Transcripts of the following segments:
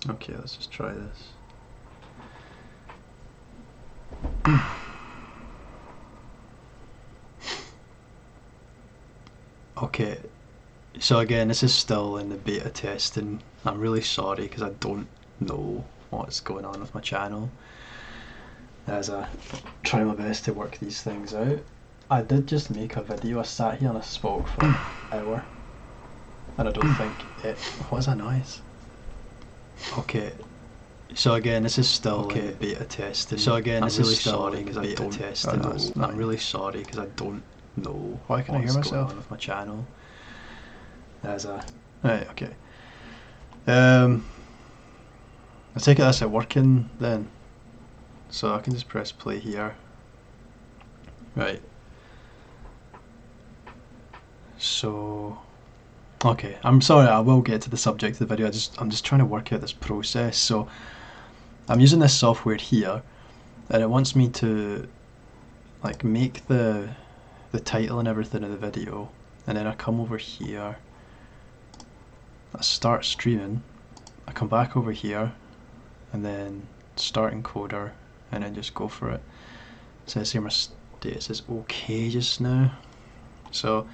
Okay, let's just try this. Okay, so again, this is still in the beta testing. I'm really sorry because I don't know what's going on with my channel as I try my best to work these things out. I did just make a video. I sat here and I spoke for an hour, and I don't think it. What's that noise? Okay, so again, this is still in the beta testing. So again, this is still in the beta testing. I'm really sorry because I don't know why can I hear myself going on with my channel. As a right, okay. I take it that's it working then. So I can just press play here. Right. So okay, I'm sorry, I will get to the subject of the video. I'm just trying to work out this process. So I'm using this software here, and it wants me to like make the title and everything of the video, and then I come over here, I start streaming, I come back over here, and then start encoder, and then just go for it. It says here my status is okay just now. So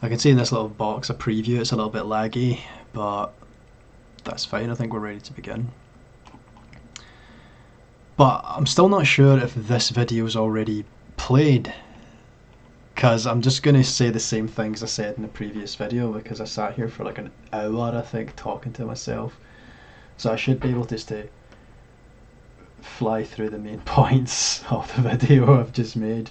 I can see in this little box a preview, it's a little bit laggy, but that's fine. I think we're ready to begin. But I'm still not sure if this video is already played, because I'm just going to say the same things I said in the previous video, because I sat here for like an hour, I think, talking to myself. So I should be able just to fly through the main points of the video I've just made.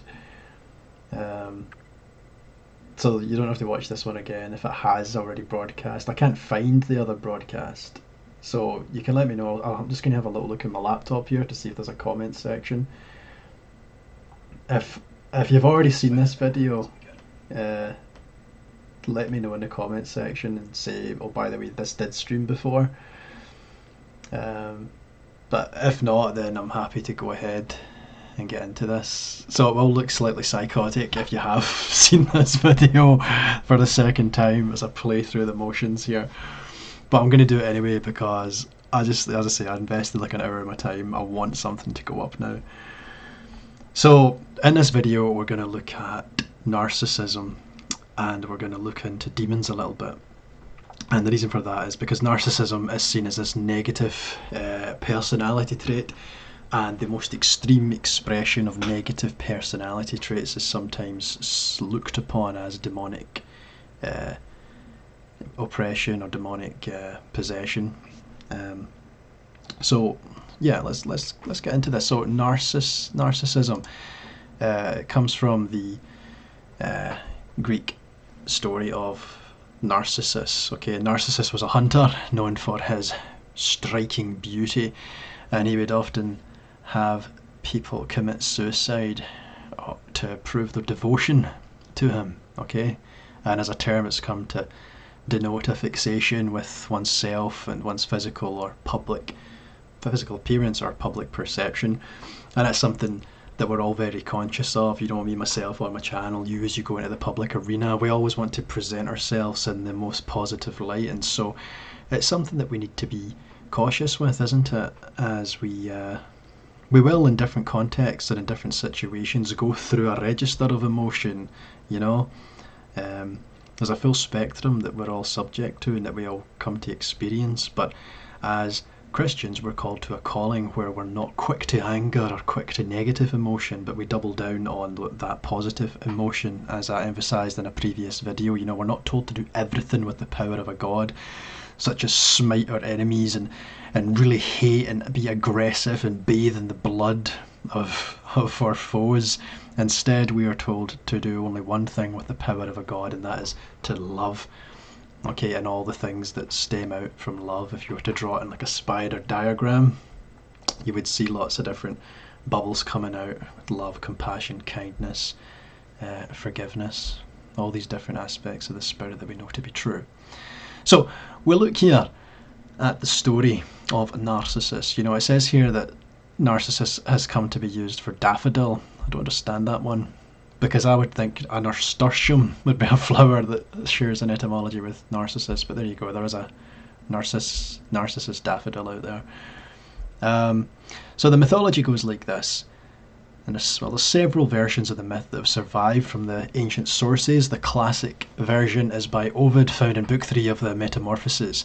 So you don't have to watch this one again if it has already broadcast. I can't find the other broadcast, so you can let me know. I'm just going to have a little look at my laptop here to see if there's a comment section. If you've already seen this video, let me know in the comment section and say, oh, by the way, this did stream before. But if not, then I'm happy to go ahead and get into this. So it will look slightly psychotic if you have seen this video for the second time as I play through the motions here. But I'm going to do it anyway because as I say, I invested like an hour of my time. I want something to go up now. So in this video we're going to look at narcissism, and we're going to look into demons a little bit. And the reason for that is because narcissism is seen as this negative personality trait, and the most extreme expression of negative personality traits is sometimes looked upon as demonic oppression or demonic possession. So yeah, let's get into this. So narcissism comes from the Greek story of Narcissus. Okay, Narcissus was a hunter known for his striking beauty, and he would often have people commit suicide to prove their devotion to him. Okay, and as a term, it's come to denote a fixation with oneself and one's physical appearance or public perception, and it's something that we're all very conscious of. You know, me, myself, on my channel, you as you go into the public arena, we always want to present ourselves in the most positive light, and so it's something that we need to be cautious with, isn't it? As we will in different contexts and in different situations go through a register of emotion, you know. There's a full spectrum that we're all subject to and that we all come to experience, but as Christians, we're called to a calling where we're not quick to anger or quick to negative emotion, but we double down on that positive emotion, as I emphasised in a previous video. You know, we're not told to do everything with the power of a god, such as smite our enemies and really hate and be aggressive and bathe in the blood of our foes. Instead, we are told to do only one thing with the power of a god, and that is to love. Okay, and all the things that stem out from love. If you were to draw it in like a spider diagram, you would see lots of different bubbles coming out with love, compassion, kindness, forgiveness, all these different aspects of the spirit that we know to be true. So we'll look here at the story of Narcissus. You know, it says here that Narcissus has come to be used for daffodil. I don't understand that one, because I would think a nasturtium would be a flower that shares an etymology with Narcissus, but there you go, there is a Narcissus daffodil out there. So the mythology goes like this. And there's several versions of the myth that have survived from the ancient sources. The classic version is by Ovid, found in Book 3 of the Metamorphoses.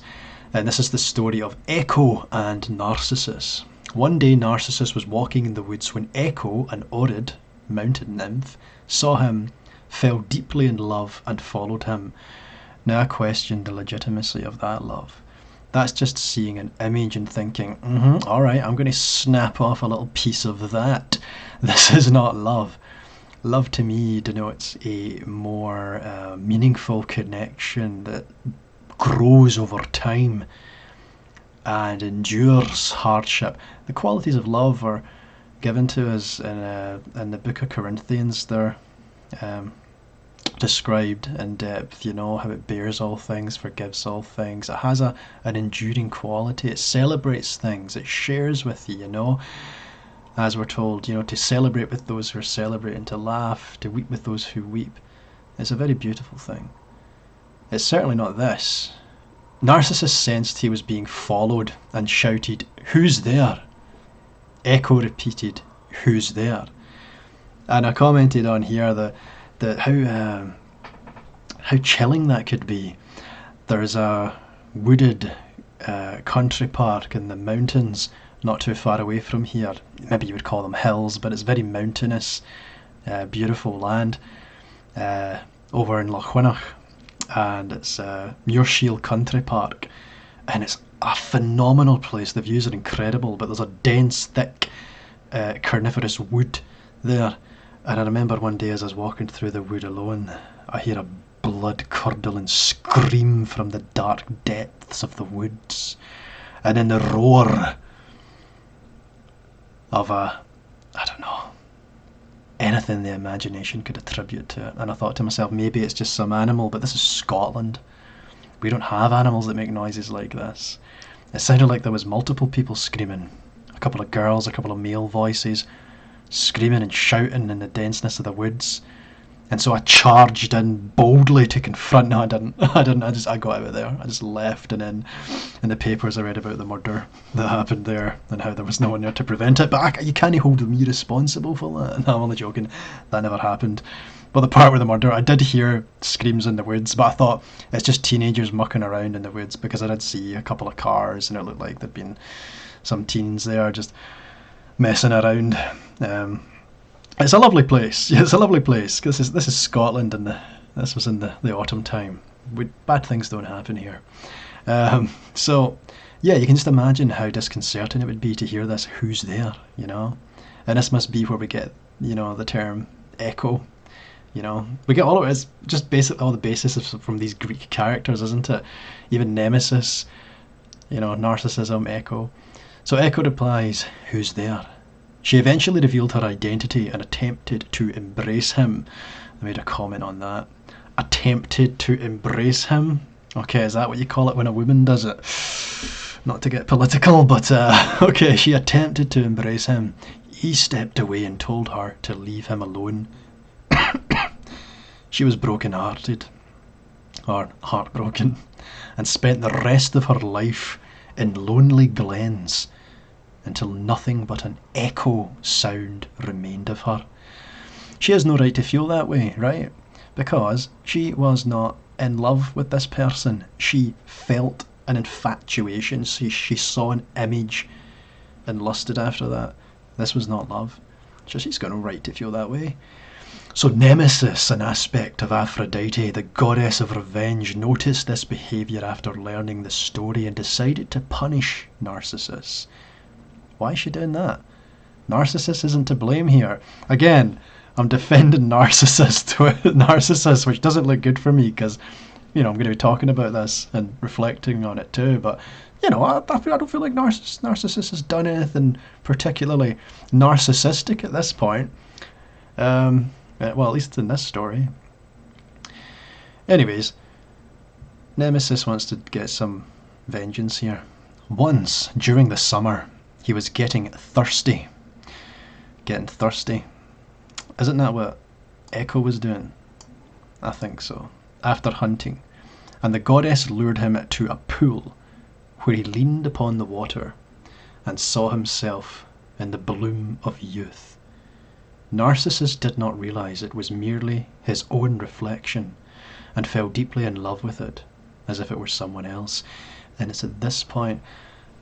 And this is the story of Echo and Narcissus. One day Narcissus was walking in the woods when Echo, an Orid mountain nymph, saw him, fell deeply in love, and followed him. Now I questioned the legitimacy of that love. That's just seeing an image and thinking, alright, I'm going to snap off a little piece of that. This is not love. Love to me denotes a more meaningful connection that grows over time and endures hardship. The qualities of love are given to us in the book of Corinthians. They're described in depth, how it bears all things, forgives all things. It has an enduring quality. It celebrates things. It shares with you, as we're told, to celebrate with those who are celebrating, to laugh, to weep with those who weep. It's a very beautiful thing. It's certainly not this. Narcissus sensed he was being followed and shouted, "Who's there?" Echo repeated, "Who's there?" And I commented on here that how chilling that could be. There's a wooded country park in the mountains not too far away from here. Maybe you would call them hills, but it's very mountainous, beautiful land over in Lochwinnoch, and it's Muirshiel Country Park, and it's a phenomenal place. The views are incredible, but there's a dense, thick, carnivorous wood there. And I remember one day as I was walking through the wood alone, I hear a blood-curdling scream from the dark depths of the woods, and then the roar of anything the imagination could attribute to it. And I thought to myself, maybe it's just some animal, but this is Scotland. We don't have animals that make noises like this. It sounded like there was multiple people screaming. A couple of girls, a couple of male voices, screaming and shouting in the denseness of the woods. And so I charged in boldly to confront. No, I didn't. I got out of there. I just left, and then in the papers I read about the murder that happened there and how there was no one there to prevent it. But you can't hold me responsible for that. No, I'm only joking. That never happened. But the part with the murder, I did hear screams in the woods, but I thought it's just teenagers mucking around in the woods, because I did see a couple of cars and it looked like there'd been some teens there just messing around. It's a lovely place. Yeah, it's a lovely place. This is Scotland, and this was in the autumn time. Bad things don't happen here. So, yeah, you can just imagine how disconcerting it would be to hear this. Who's there? And this must be where we get the term echo. We get all of it. It's just all the basis from these Greek characters, isn't it? Even Nemesis, narcissism, echo. So Echo replies, "Who's there?" She eventually revealed her identity and attempted to embrace him. I made a comment on that. Attempted to embrace him? Okay, is that what you call it when a woman does it? Not to get political, but okay, she attempted to embrace him. He stepped away and told her to leave him alone. She was broken-hearted, or heartbroken, and spent the rest of her life in lonely glens until nothing but an echo sound remained of her. She has no right to feel that way, right? Because she was not in love with this person. She felt an infatuation. She saw an image and lusted after that. This was not love. So she's got no right to feel that way. So Nemesis, an aspect of Aphrodite, the goddess of revenge, noticed this behaviour after learning the story and decided to punish Narcissus. Why is she doing that? Narcissus isn't to blame here. Again, I'm defending Narcissus, which doesn't look good for me, because I'm going to be talking about this and reflecting on it too. But I don't feel like Narcissus has done anything particularly narcissistic at this point. Well, at least in this story. Anyways, Nemesis wants to get some vengeance here. Once, during the summer, he was getting thirsty. Getting thirsty. Isn't that what Echo was doing? I think so. After hunting. And the goddess lured him to a pool where he leaned upon the water and saw himself in the bloom of youth. Narcissus did not realize it was merely his own reflection, and fell deeply in love with it, as if it were someone else. And it's at this point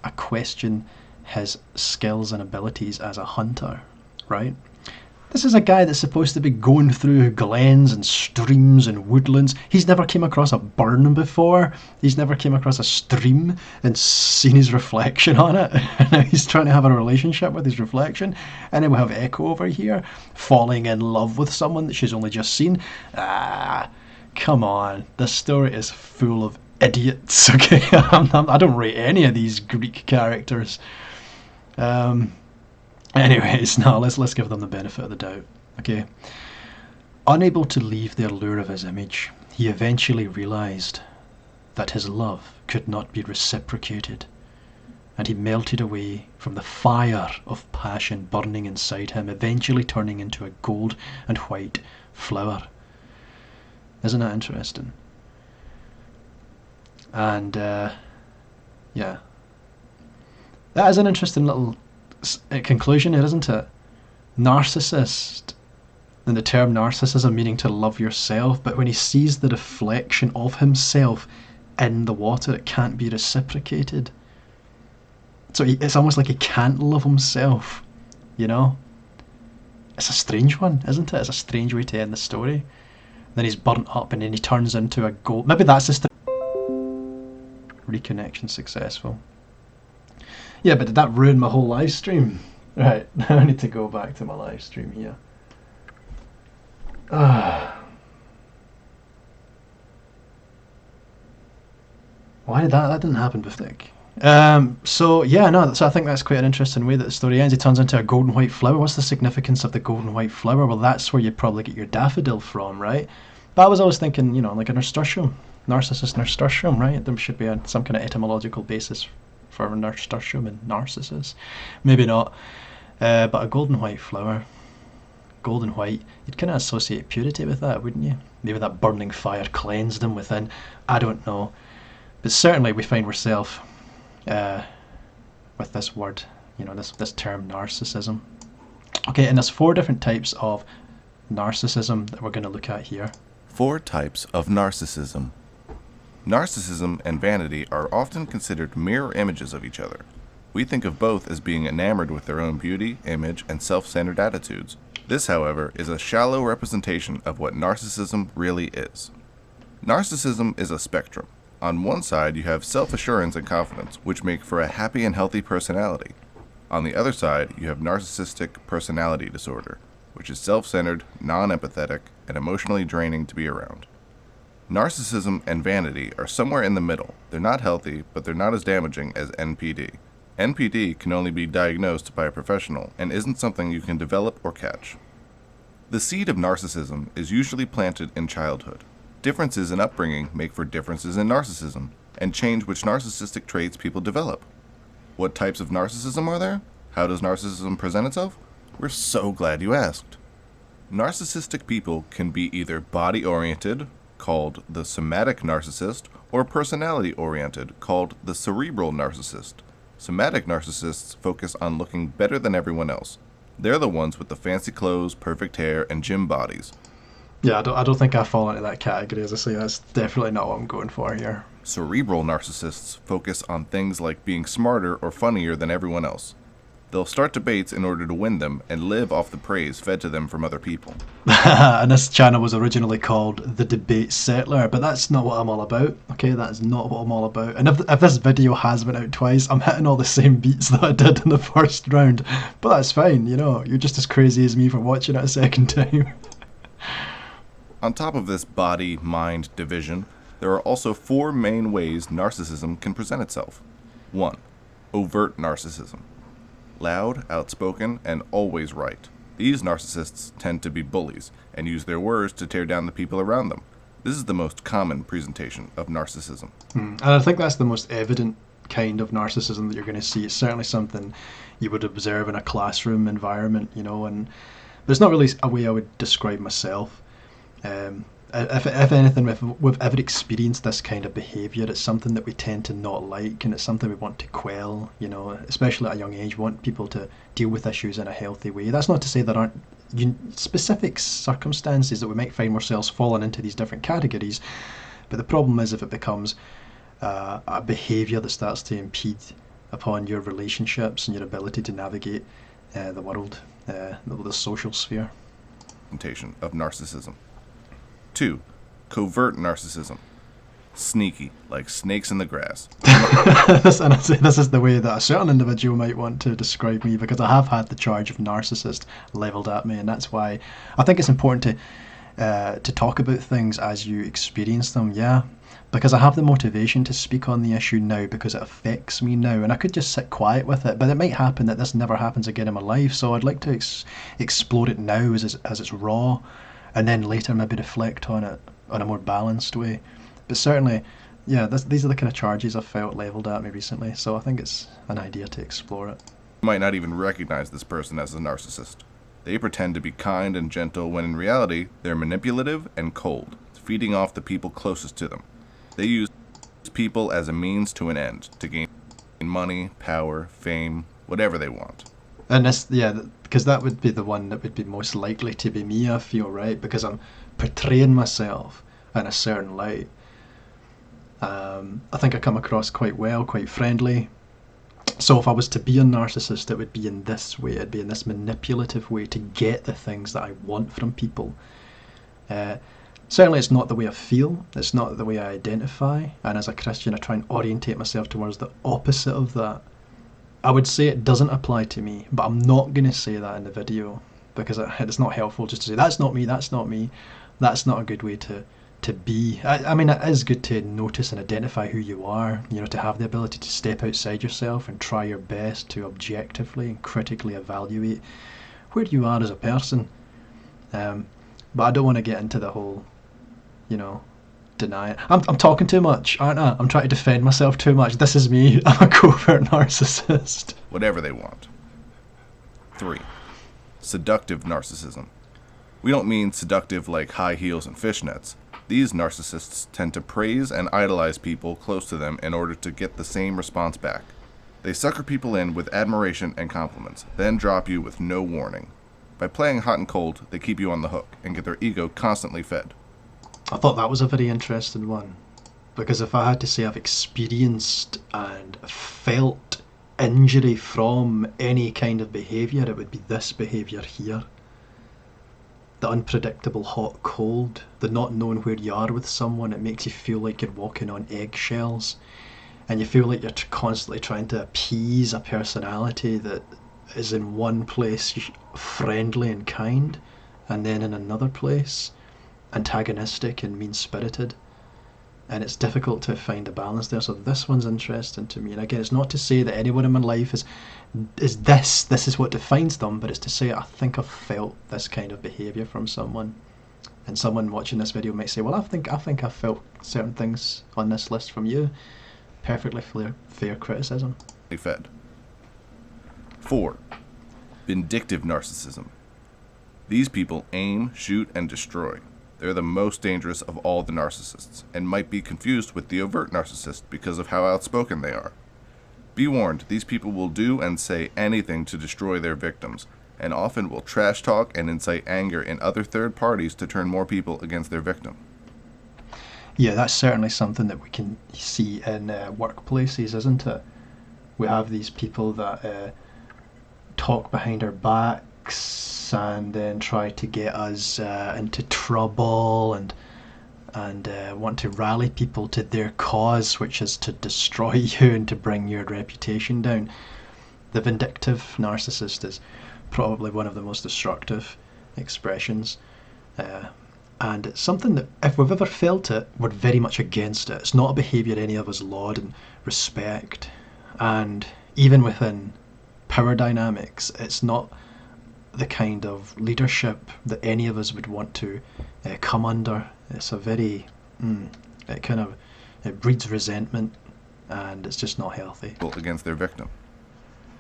I question his skills and abilities as a hunter, right? This is a guy that's supposed to be going through glens and streams and woodlands. He's never came across a burn before. He's never came across a stream and seen his reflection on it. Now he's trying to have a relationship with his reflection. And then we have Echo over here, falling in love with someone that she's only just seen. Come on. This story is full of idiots, okay? I don't rate any of these Greek characters. Anyways, no, let's give them the benefit of the doubt, okay? Unable to leave the allure of his image, he eventually realized that his love could not be reciprocated, and he melted away from the fire of passion burning inside him, eventually turning into a gold and white flower. Isn't that interesting? And, yeah. That is an interesting little conclusion here, isn't it? Narcissist, and the term narcissism meaning to love yourself, but when he sees the reflection of himself in the water, it can't be reciprocated. So it's almost like he can't love himself, you know? It's a strange one, isn't it? It's a strange way to end the story. Then he's burnt up and then he turns into a gold. Maybe that's just reconnection successful. Yeah, but did that ruin my whole live stream? Right, I need to go back to my live stream here. Why did that didn't happen before? So yeah, no, so I think that's quite an interesting way that the story ends. He turns into a golden white flower. What's the significance of the golden white flower? Well, that's where you probably get your daffodil from, right? But I was always thinking, you know, like a nasturtium, Narcissus nasturtium, right? There should be some kind of etymological basis for nasturtium and Narcissus. Maybe not, but a golden white flower, golden white, you'd kind of associate purity with that, wouldn't you? Maybe that burning fire cleansed him within. I don't know, but certainly we find ourselves with this word, you know, this term narcissism. Okay, and there's 4 different types of narcissism that we're going to look at here. 4 types of narcissism. Narcissism and vanity are often considered mirror images of each other. We think of both as being enamored with their own beauty, image, and self-centered attitudes. This, however, is a shallow representation of what narcissism really is. Narcissism is a spectrum. On one side, you have self-assurance and confidence, which make for a happy and healthy personality. On the other side, you have narcissistic personality disorder, which is self-centered, non-empathetic, and emotionally draining to be around. Narcissism and vanity are somewhere in the middle. They're not healthy, but they're not as damaging as NPD. NPD can only be diagnosed by a professional and isn't something you can develop or catch. The seed of narcissism is usually planted in childhood. Differences in upbringing make for differences in narcissism and change which narcissistic traits people develop. What types of narcissism are there? How does narcissism present itself? We're so glad you asked. Narcissistic people can be either body-oriented, called the somatic narcissist, or personality-oriented, called the cerebral narcissist. Somatic narcissists focus on looking better than everyone else. They're the ones with the fancy clothes, perfect hair, and gym bodies. Yeah, I don't think I fall into that category, as I say. That's definitely not what I'm going for here. Cerebral narcissists focus on things like being smarter or funnier than everyone else. They'll start debates in order to win them and live off the praise fed to them from other people. And this channel was originally called The Debate Settler, but that's not what I'm all about, okay? That is not what I'm all about. And if this video has been out twice, I'm hitting all the same beats that I did in the first round. But that's fine, you know, you're just as crazy as me for watching it a second time. On top of this body-mind division, there are also 4 main ways narcissism can present itself. 1. Overt narcissism. Loud, outspoken, and always right. These narcissists tend to be bullies and use their words to tear down the people around them. This is the most common presentation of narcissism. And I think that's the most evident kind of narcissism that you're going to see. It's certainly something you would observe in a classroom environment, you know, but it's not really a way I would describe myself. If anything, if we've ever experienced this kind of behaviour, it's something that we tend to not like, and it's something we want to quell. You know, especially at a young age, we want people to deal with issues in a healthy way. That's not to say there aren't specific circumstances that we might find ourselves falling into these different categories, but the problem is if it becomes a behaviour that starts to impede upon your relationships and your ability to navigate the world, the social sphere. Of narcissism. 2. Covert narcissism. Sneaky, like snakes in the grass. This is the way that a certain individual might want to describe me, because I have had the charge of narcissist levelled at me, and that's why I think it's important to talk about things as you experience them. Yeah, because I have the motivation to speak on the issue now because it affects me now, and I could just sit quiet with it, but it might happen that this never happens again in my life, so I'd like to explore it now as it's raw, and then later maybe reflect on it in a more balanced way. But certainly, yeah, these are the kind of charges I've felt levelled at me recently, so I think it's an idea to explore it. You might not even recognize this person as a narcissist. They pretend to be kind and gentle when in reality they're manipulative and cold, feeding off the people closest to them. They use people as a means to an end, to gain money, power, fame, whatever they want. And this, yeah, because that would be the one that would be most likely to be me, I feel, right? Because I'm portraying myself in a certain light. I think I come across quite well, quite friendly. So if I was to be a narcissist, it would be in this way. It'd be in this manipulative way to get the things that I want from people. Certainly it's not the way I feel, it's not the way I identify, and as a Christian I try and orientate myself towards the opposite of that. I would say it doesn't apply to me, but I'm not going to say that in the video, because it's not helpful just to say, that's not me, that's not me. That's not a good way to be. I mean, it is good to notice and identify who you are, you know, to have the ability to step outside yourself and try your best to objectively and critically evaluate where you are as a person. But I don't want to get into the whole, you know, deny it. I'm talking too much, aren't I? I'm trying to defend myself too much. This is me. I'm a covert narcissist. Whatever they want. 3. Seductive narcissism. We don't mean seductive like high heels and fishnets. These narcissists tend to praise and idolize people close to them in order to get the same response back. They sucker people in with admiration and compliments, then drop you with no warning. By playing hot and cold, they keep you on the hook and get their ego constantly fed. I thought that was a very interesting one, because if I had to say I've experienced and felt injury from any kind of behaviour, it would be this behaviour here. The unpredictable hot cold, the not knowing where you are with someone. It makes you feel like you're walking on eggshells, and you feel like you're constantly trying to appease a personality that is in one place friendly and kind, and then in another place antagonistic and mean-spirited, and it's difficult to find a balance there. So this one's interesting to me, and again, it's not to say that anyone in my life is this is what defines them, but it's to say I think I've felt this kind of behaviour from someone, and someone watching this video might say, well, I think I've felt certain things on this list from you. Perfectly fair criticism. Fed. 4. Vindictive narcissism. These people aim, shoot, and destroy. They're the most dangerous of all the narcissists, and might be confused with the overt narcissist because of how outspoken they are. Be warned, these people will do and say anything to destroy their victims, and often will trash talk and incite anger in other third parties to turn more people against their victim. Yeah, that's certainly something that we can see in workplaces, isn't it? We have these people that talk behind our backs and then try to get us into trouble and want to rally people to their cause, which is to destroy you and to bring your reputation down. The vindictive narcissist is probably one of the most destructive expressions, and it's something that if we've ever felt it, we're very much against it. It's not a behaviour any of us laud and respect, and even within power dynamics, it's not the kind of leadership that any of us would want to come under. It's a very, it breeds resentment, and it's just not healthy. Against their victim.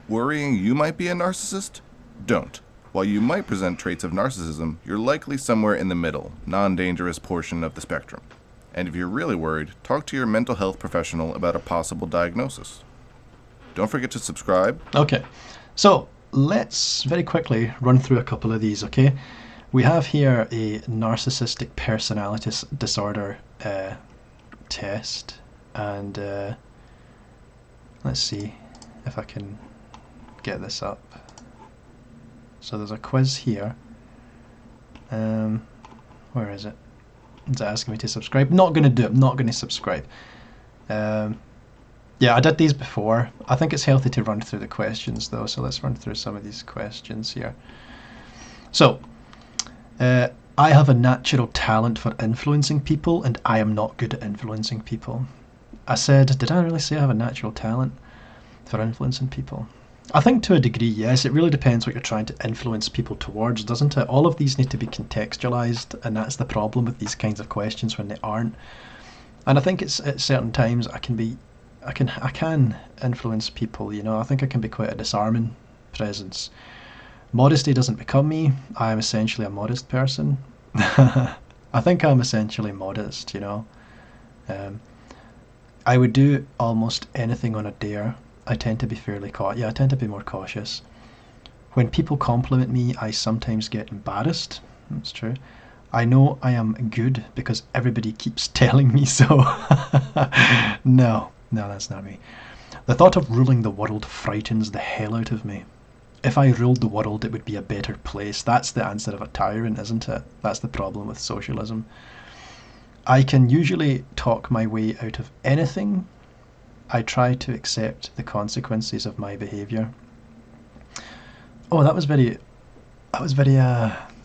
Worrying you might be a narcissist? Don't. While you might present traits of narcissism, you're likely somewhere in the middle, non-dangerous portion of the spectrum. And if you're really worried, talk to your mental health professional about a possible diagnosis. Don't forget to subscribe. Okay, so let's very quickly run through a couple of these, okay? We have here a narcissistic personality disorder test, and let's see if I can get this up. So there's a quiz here. Where is it? Is it asking me to subscribe? Not going to do it. Not going to subscribe. Yeah, I did these before. I think it's healthy to run through the questions though, so let's run through some of these questions here. So, I have a natural talent for influencing people, and I am not good at influencing people. I said, did I really say I have a natural talent for influencing people? I think to a degree, yes. It really depends what you're trying to influence people towards, doesn't it? All of these need to be contextualized, and that's the problem with these kinds of questions when they aren't. And I think it's at certain times I can influence people, you know. I think I can be quite a disarming presence. Modesty doesn't become me. I am essentially a modest person. I think I'm essentially modest, you know. I would do almost anything on a dare. I tend to be I tend to be more cautious. When people compliment me, I sometimes get embarrassed. That's true. I know I am good because everybody keeps telling me so. No, that's not me. The thought of ruling the world frightens the hell out of me. If I ruled the world, it would be a better place. That's the answer of a tyrant, isn't it? That's the problem with socialism. I can usually talk my way out of anything. I try to accept the consequences of my behaviour. Oh, that was very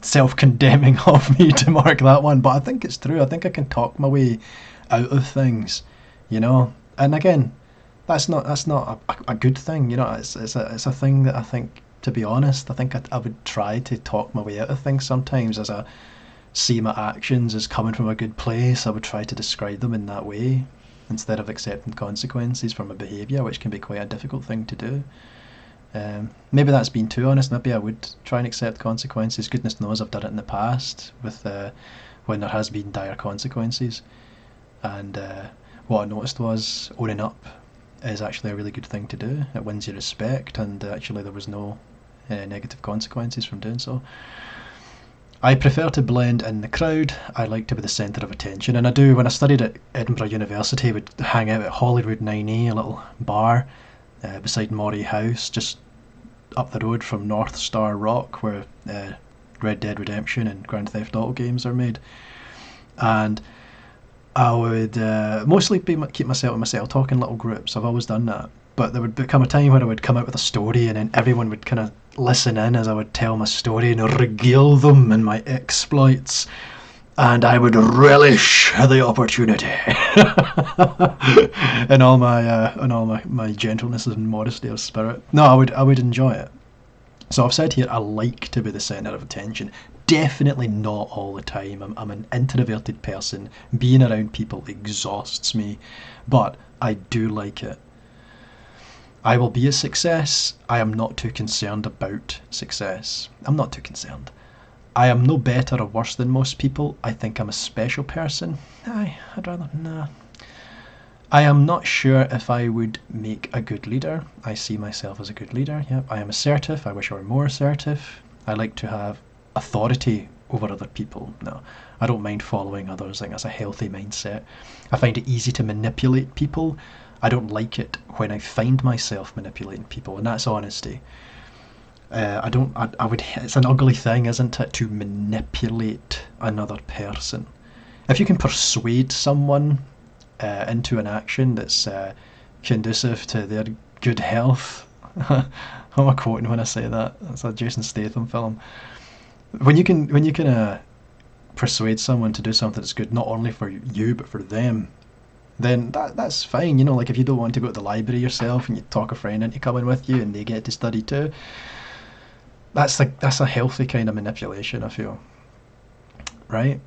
self-condemning of me to mark that one, but I think it's true. I think I can talk my way out of things, you know. And again, that's not a good thing, you know. It's a thing that I think, to be honest, I think I would try to talk my way out of things sometimes. As I see my actions as coming from a good place, I would try to describe them in that way, instead of accepting consequences for my behaviour, which can be quite a difficult thing to do. Maybe that's being too honest. Maybe I would try and accept consequences. Goodness knows I've done it in the past with when there has been dire consequences. And what I noticed was owning up is actually a really good thing to do. It wins your respect, and actually there was no negative consequences from doing so. I prefer to blend in the crowd. I like to be the centre of attention, and I do. When I studied at Edinburgh University, I would hang out at Hollywood 9A, a little bar beside Morrie House, just up the road from North Star Rock, where Red Dead Redemption and Grand Theft Auto games are made. And I would mostly keep myself to myself, talk in little groups. I've always done that. But there would become a time where I would come out with a story, and then everyone would kind of listen in as I would tell my story and regale them in my exploits, and I would relish the opportunity and all my gentleness and modesty of spirit. No, I would enjoy it. So I've said here, I like to be the centre of attention. Definitely not all the time. I'm an introverted person. Being around people exhausts me, but I do like it. I will be a success. I am not too concerned about success. I'm not too concerned. I am no better or worse than most people. I think I'm a special person. I'd rather, nah. I am not sure if I would make a good leader. I see myself as a good leader. Yep. I am assertive. I wish I were more assertive. I like to have authority over other people. No, I don't mind following others. I think that's a healthy mindset. I find it easy to manipulate people. I don't like it when I find myself manipulating people, and that's honesty. It's an ugly thing, isn't it, to manipulate another person. If you can persuade someone into an action that's conducive to their good health, who am I quoting when I say that? That's a Jason Statham film. When you can persuade someone to do something that's good, not only for you but for them, then that's fine. You know, like if you don't want to go to the library yourself and you talk a friend into coming with you and they get to study too, that's a healthy kind of manipulation, I feel. Right?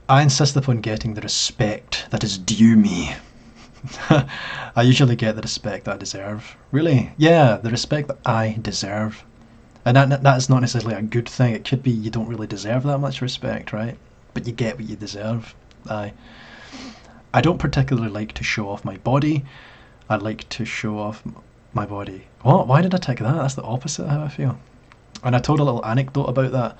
I insist upon getting the respect that is due me. I usually get the respect that I deserve. Really? Yeah, the respect that I deserve. And that's not necessarily a good thing. It could be you don't really deserve that much respect, right? But you get what you deserve. I don't particularly like to show off my body. I like to show off my body. What? Why did I take that? That's the opposite of how I feel. And I told a little anecdote about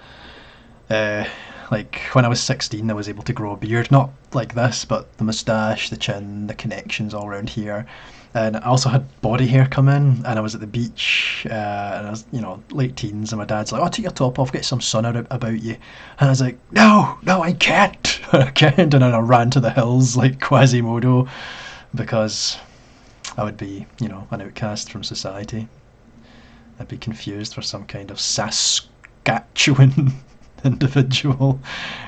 that. Like when I was 16, I was able to grow a beard, not like this, but the moustache, the chin, the connections all around here. And I also had body hair come in, and I was at the beach, and I was, late teens, and my dad's like, "Oh, take your top off, get some sun out about you." And I was like, "No, I can't, I can't." And then I ran to the hills like Quasimodo, because I would be, an outcast from society. I'd be confused for some kind of Saskatchewan individual.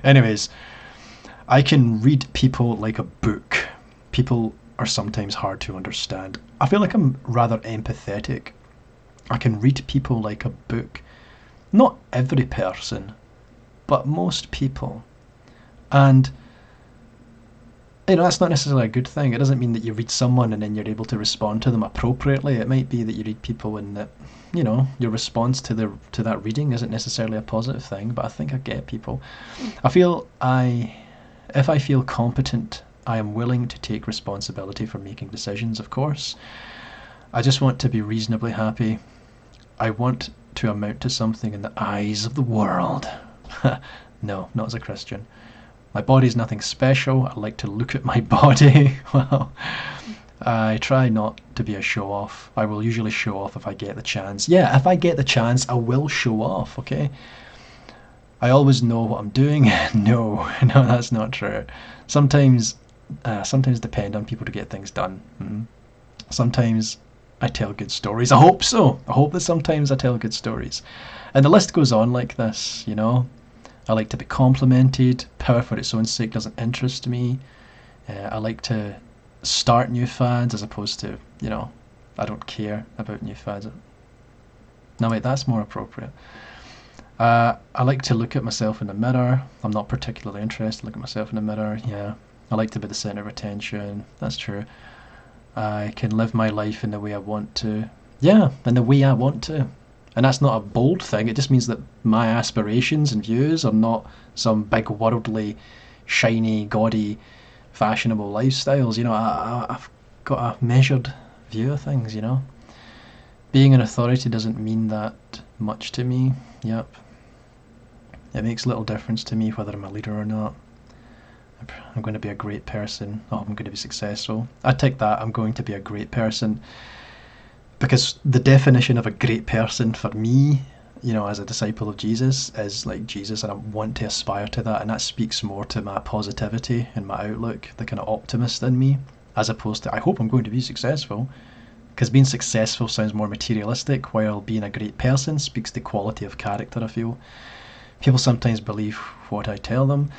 Anyways, I can read people like a book. People are sometimes hard to understand. I feel like I'm rather empathetic. I can read people like a book. Not every person, but most people. And that's not necessarily a good thing. It doesn't mean that you read someone and then you're able to respond to them appropriately. It might be that you read people and that, your response to that reading isn't necessarily a positive thing, but I think I get people. I feel if I feel competent, I am willing to take responsibility for making decisions, of course. I just want to be reasonably happy. I want to amount to something in the eyes of the world. No, not as a Christian. My body's nothing special. I like to look at my body. Well, I try not to be a show-off. I will usually show off if I get the chance. Yeah, if I get the chance, I will show off, okay? I always know what I'm doing. No, that's not true. Sometimes depend on people to get things done. Sometimes I tell good stories. I hope so. I hope that sometimes I tell good stories. And the list goes on like this, I like to be complimented. Power for its own sake doesn't interest me. I like to start new fads as opposed to, I don't care about new fads. No, wait, that's more appropriate. I like to look at myself in the mirror. I'm not particularly interested to look at myself in the mirror. Yeah. I like to be the centre of attention. That's true. I can live my life in the way I want to. Yeah, in the way I want to. And that's not a bold thing. It just means that my aspirations and views are not some big worldly, shiny, gaudy, fashionable lifestyles. I've got a measured view of things, Being an authority doesn't mean that much to me. Yep. It makes little difference to me whether I'm a leader or not. I'm going to be a great person. Oh, I'm going to be successful. I take that. I'm going to be a great person. Because the definition of a great person for me, as a disciple of Jesus, is like Jesus, and I want to aspire to that, and that speaks more to my positivity and my outlook, the kind of optimist in me, as opposed to I hope I'm going to be successful. Because being successful sounds more materialistic, while being a great person speaks to quality of character, I feel. People sometimes believe what I tell them.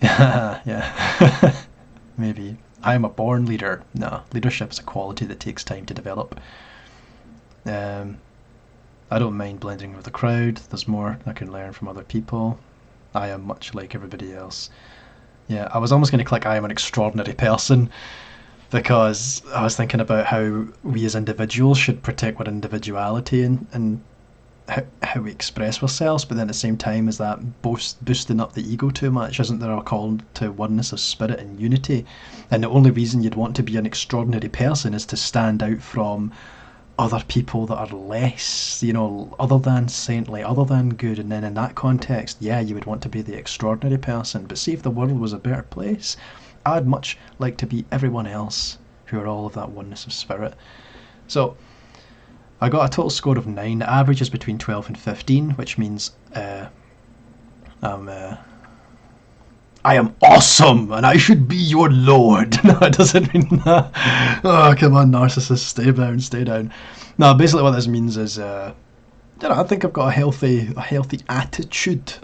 Yeah. Maybe. I am a born leader. No, leadership is a quality that takes time to develop. I don't mind blending with the crowd. There's more I can learn from other people. I am much like everybody else. Yeah, I was almost going to click I am an extraordinary person, because I was thinking about how we as individuals should protect our individuality and how we express ourselves, but then at the same time, is that boosting up the ego too much? Isn't there a call to oneness of spirit and unity? And the only reason you'd want to be an extraordinary person is to stand out from other people that are less, other than saintly, other than good. And then in that context, yeah, you would want to be the extraordinary person. But see, if the world was a better place, I'd much like to be everyone else who are all of that oneness of spirit. So I got a total score of 9. The average is between 12 and 15, which means I am awesome and I should be your lord. No, it doesn't mean that. Oh, come on, narcissist, stay down. No, basically what this means is, I think I've got a healthy attitude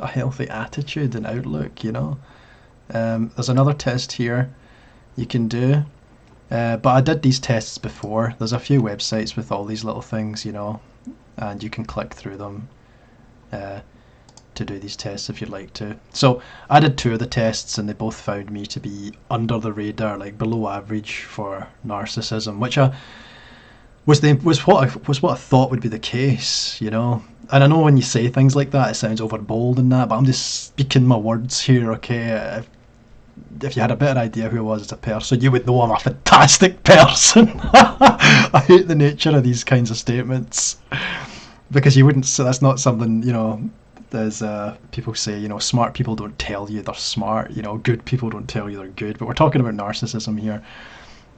and outlook. There's another test here you can do. But I did these tests before. There's a few websites with all these little things, and you can click through them to do these tests if you'd like to. So I did 2 of the tests, and they both found me to be under the radar, like below average for narcissism, which was what I thought would be the case. And I know when you say things like that, it sounds overbold and that, but I'm just speaking my words here, okay? If you had a better idea who I was as a person, you would know I'm a fantastic person. I hate the nature of these kinds of statements because you wouldn't. So that's not something, you know. There's people say, you know, smart people don't tell you they're smart. You know, good people don't tell you they're good. But we're talking about narcissism here.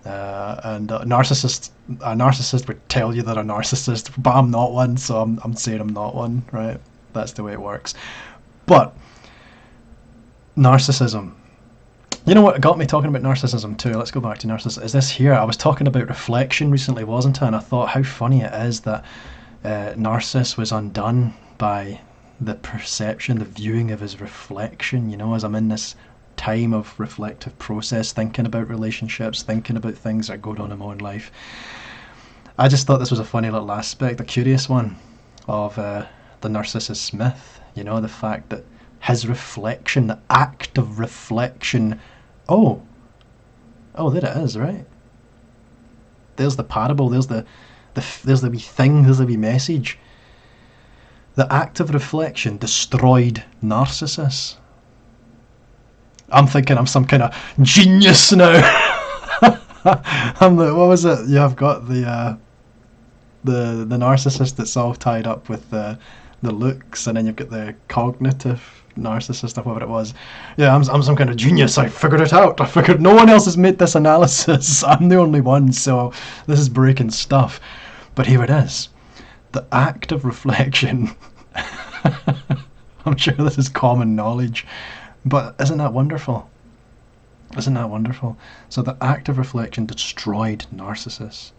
And a narcissist would tell you they're a narcissist, but I'm not one, so I'm saying I'm not one, right? That's the way it works. But narcissism. You know what got me talking about narcissism too? Let's go back to narcissism. Is this here? I was talking about reflection recently, wasn't I? And I thought how funny it is that Narcissus was undone by the perception, the viewing of his reflection. You know, as I'm in this time of reflective process, thinking about relationships, thinking about things that are going on in my own life, I just thought this was a funny little aspect, a curious one, of the Narcissus myth. You know, the fact that his reflection, the act of reflection. Oh, there it is, right? There's the parable. There's the wee thing. There's the wee message. The act of reflection destroyed Narcissus. I'm thinking I'm some kind of genius now. I'm like, what was it? Yeah, I've got the narcissist that's all tied up with the looks, and then you've got the cognitive narcissist or whatever it was. Yeah, I'm some kind of genius. I figured it out. I figured no one else has made this analysis. I'm the only one, so this is breaking stuff. But here it is. The act of reflection. I'm sure this is common knowledge, but isn't that wonderful? Isn't that wonderful? So the act of reflection destroyed Narcissus,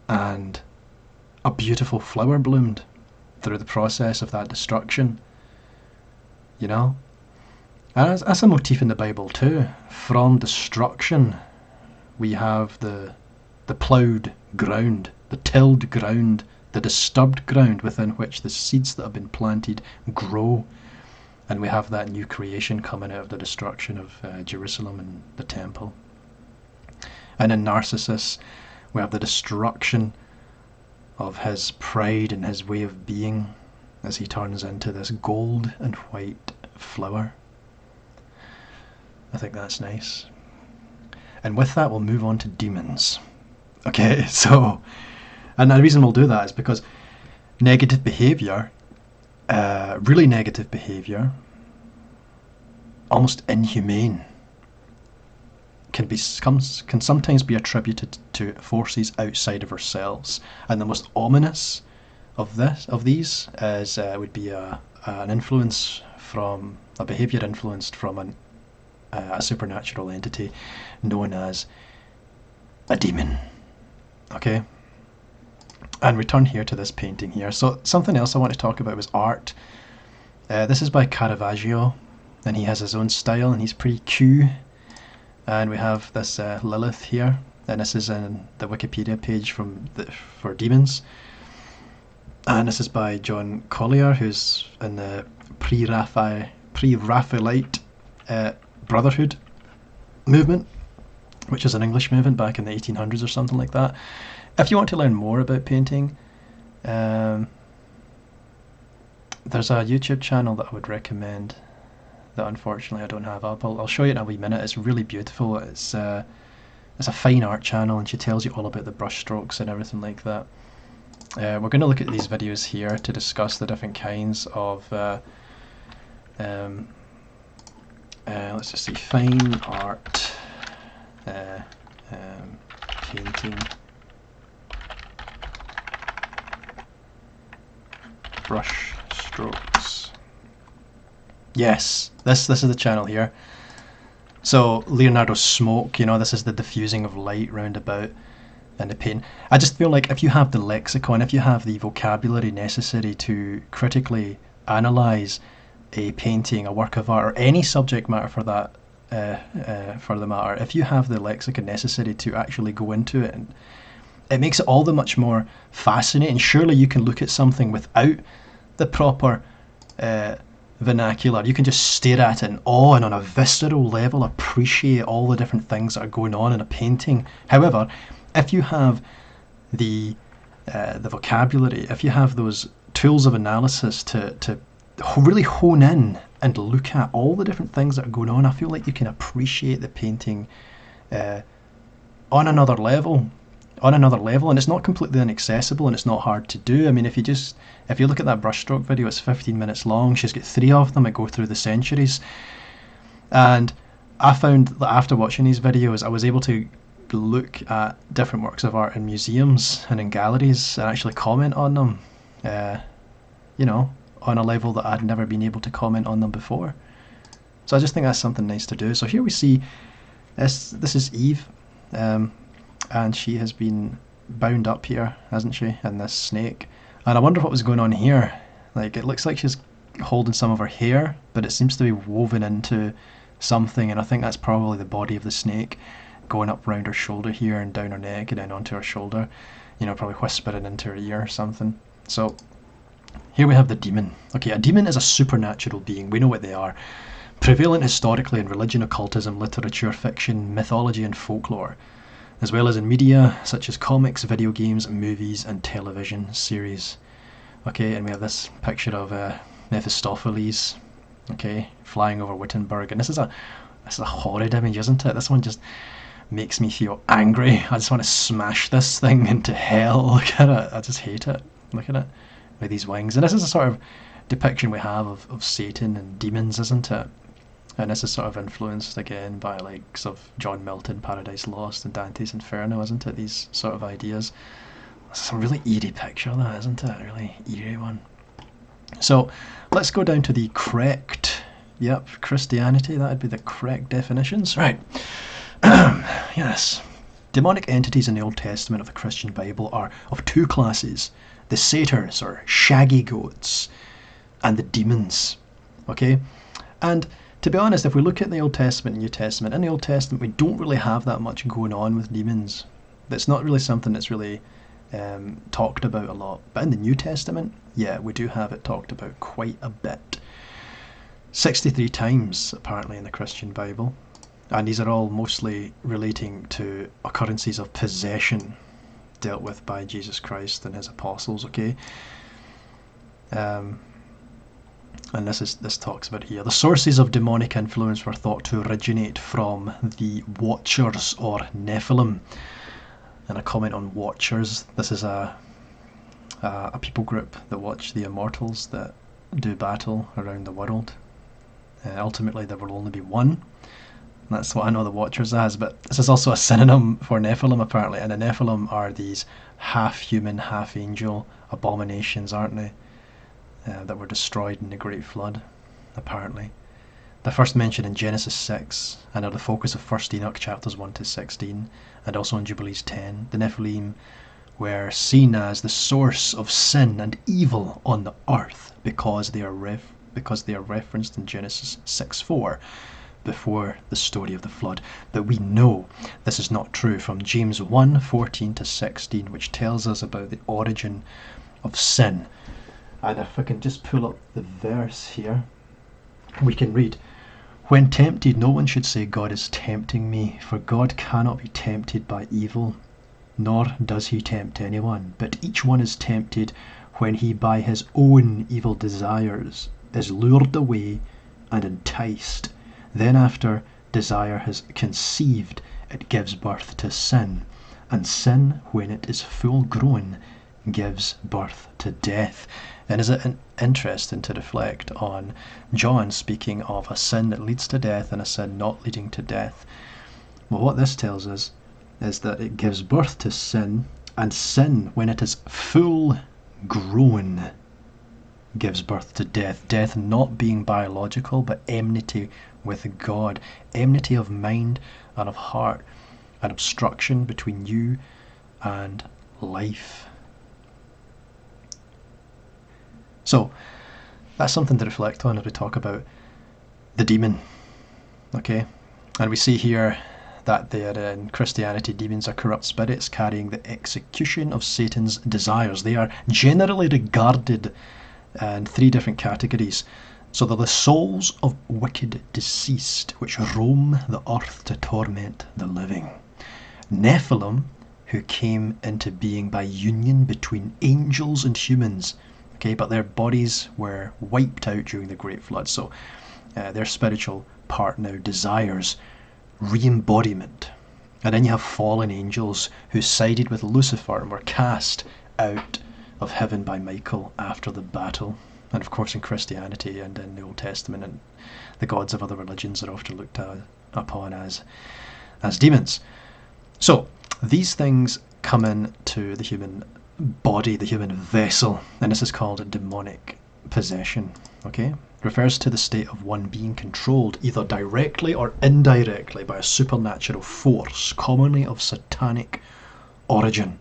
and a beautiful flower bloomed through the process of that destruction. You know? And that's a motif in the Bible too. From destruction, we have the ploughed ground, the tilled ground, the disturbed ground within which the seeds that have been planted grow. And we have that new creation coming out of the destruction of Jerusalem and the temple. And in Narcissus, we have the destruction of his pride and his way of being as he turns into this gold and white flower. I think that's nice. And with that, we'll move on to demons. Okay, so, and the reason we'll do that is because negative behaviour, really negative behaviour, almost inhumane, can sometimes be attributed to forces outside of ourselves. And the most ominous of these is would be an influence from a behaviour influenced from a supernatural entity known as a demon. Okay, and return here to this painting here. So something else I want to talk about was art. This is by Caravaggio, and he has his own style, and he's pretty cool. And we have this Lilith here, and this is in the Wikipedia page for demons. And this is by John Collier, who's in the pre-Raphaelite Brotherhood movement, which is an English movement back in the 1800s or something like that. If you want to learn more about painting, there's a YouTube channel that I would recommend that unfortunately I don't have up. I'll show you in a wee minute. It's really beautiful. It's a fine art channel, and she tells you all about the brush strokes and everything like that. We're going to look at these videos here to discuss the different kinds of let's just see, fine art, painting, brush strokes. Yes, this is the channel here. So Leonardo's smoke, you know, this is the diffusing of light round about and the paint. I just feel like if you have the lexicon, if you have the vocabulary necessary to critically analyse a painting, a work of art, or any subject matter for that, for the matter, if you have the lexicon necessary to actually go into it, and it makes it all the much more fascinating. Surely you can look at something without the proper vernacular. You can just stare at it in awe and on a visceral level appreciate all the different things that are going on in a painting. However, if you have the vocabulary, if you have those tools of analysis to really hone in and look at all the different things that are going on, I feel like you can appreciate the painting on another level. And it's not completely inaccessible, and it's not hard to do. I mean, if you look at that brushstroke video, it's 15 minutes long. She's got 3 of them that go through the centuries. And I found that after watching these videos, I was able to look at different works of art in museums and in galleries and actually comment on them, on a level that I'd never been able to comment on them before. So I just think that's something nice to do. So here we see this is Eve, and she has been bound up here, hasn't she, in this snake. And I wonder what was going on here. Like, it looks like she's holding some of her hair, but it seems to be woven into something, and I think that's probably the body of the snake going up round her shoulder here and down her neck and then onto her shoulder, probably whispering into her ear or something. So here we have the demon. Okay, a demon is a supernatural being. We know what they are. Prevalent historically in religion, occultism, literature, fiction, mythology and folklore, as well as in media such as comics, video games, movies and television series. Okay, and we have this picture of Mephistopheles, okay, flying over Wittenberg, and this is a horrid image, isn't it? This one just makes me feel angry. I just want to smash this thing into hell. Look at it. I just hate it. Look at it with these wings. And this is a sort of depiction we have of Satan and demons, isn't it? And this is sort of influenced again by likes of John Milton, Paradise Lost and Dante's Inferno, isn't it? These sort of ideas. It's a really eerie picture, that, isn't it? A really eerie one. So let's go down to the correct, Christianity. That would be the correct definitions. Right. Yes. Demonic entities in the Old Testament of the Christian Bible are of 2 classes. The satyrs, or shaggy goats, and the demons. Okay? And to be honest, if we look at the Old Testament and New Testament, in the Old Testament we don't really have that much going on with demons. That's not really something that's really talked about a lot. But in the New Testament, yeah, we do have it talked about quite a bit. 63 times, apparently, in the Christian Bible. And these are all mostly relating to occurrences of possession dealt with by Jesus Christ and his apostles, okay? And this talks about here. The sources of demonic influence were thought to originate from the Watchers, or Nephilim. And a comment on Watchers. This is a people group that watch the immortals that do battle around the world. Ultimately, there will only be one. That's what I know the Watchers as, but this is also a synonym for Nephilim, apparently. And the Nephilim are these half-human, half-angel abominations, aren't they? That were destroyed in the Great Flood, apparently. They're first mentioned in Genesis 6 and are the focus of 1 Enoch chapters 1 to 16, and also in Jubilees 10. The Nephilim were seen as the source of sin and evil on the earth because they are referenced in Genesis 6:4 before the story of the flood. But we know this is not true from James 1:14 to 16, which tells us about the origin of sin. And if I can just pull up the verse here, we can read, "When tempted, no one should say, 'God is tempting me,' for God cannot be tempted by evil, nor does he tempt anyone. But each one is tempted when he by his own evil desires is lured away and enticed. Then after desire has conceived, it gives birth to sin. And sin, when it is full grown, gives birth to death." And is it interesting to reflect on John speaking of a sin that leads to death and a sin not leading to death? Well, what this tells us is that it gives birth to sin, and sin, when it is full grown, gives birth to death. Death not being biological, but enmity with God, enmity of mind and of heart, an obstruction between you and life. So that's something to reflect on as we talk about the demon, okay? And we see here that in Christianity, demons are corrupt spirits carrying the execution of Satan's desires. They are generally regarded in 3 different categories. So they're the souls of wicked deceased, which roam the earth to torment the living. Nephilim, who came into being by union between angels and humans, Okay, but their bodies were wiped out during the Great Flood, so their spiritual part now desires re-embodiment. And then you have fallen angels who sided with Lucifer and were cast out of heaven by Michael after the battle. And of course in Christianity and in the Old Testament, and the gods of other religions are often looked upon as demons. So these things come into the human body, the human vessel, and this is called demonic possession. Okay? It refers to the state of one being controlled either directly or indirectly by a supernatural force, commonly of satanic origin.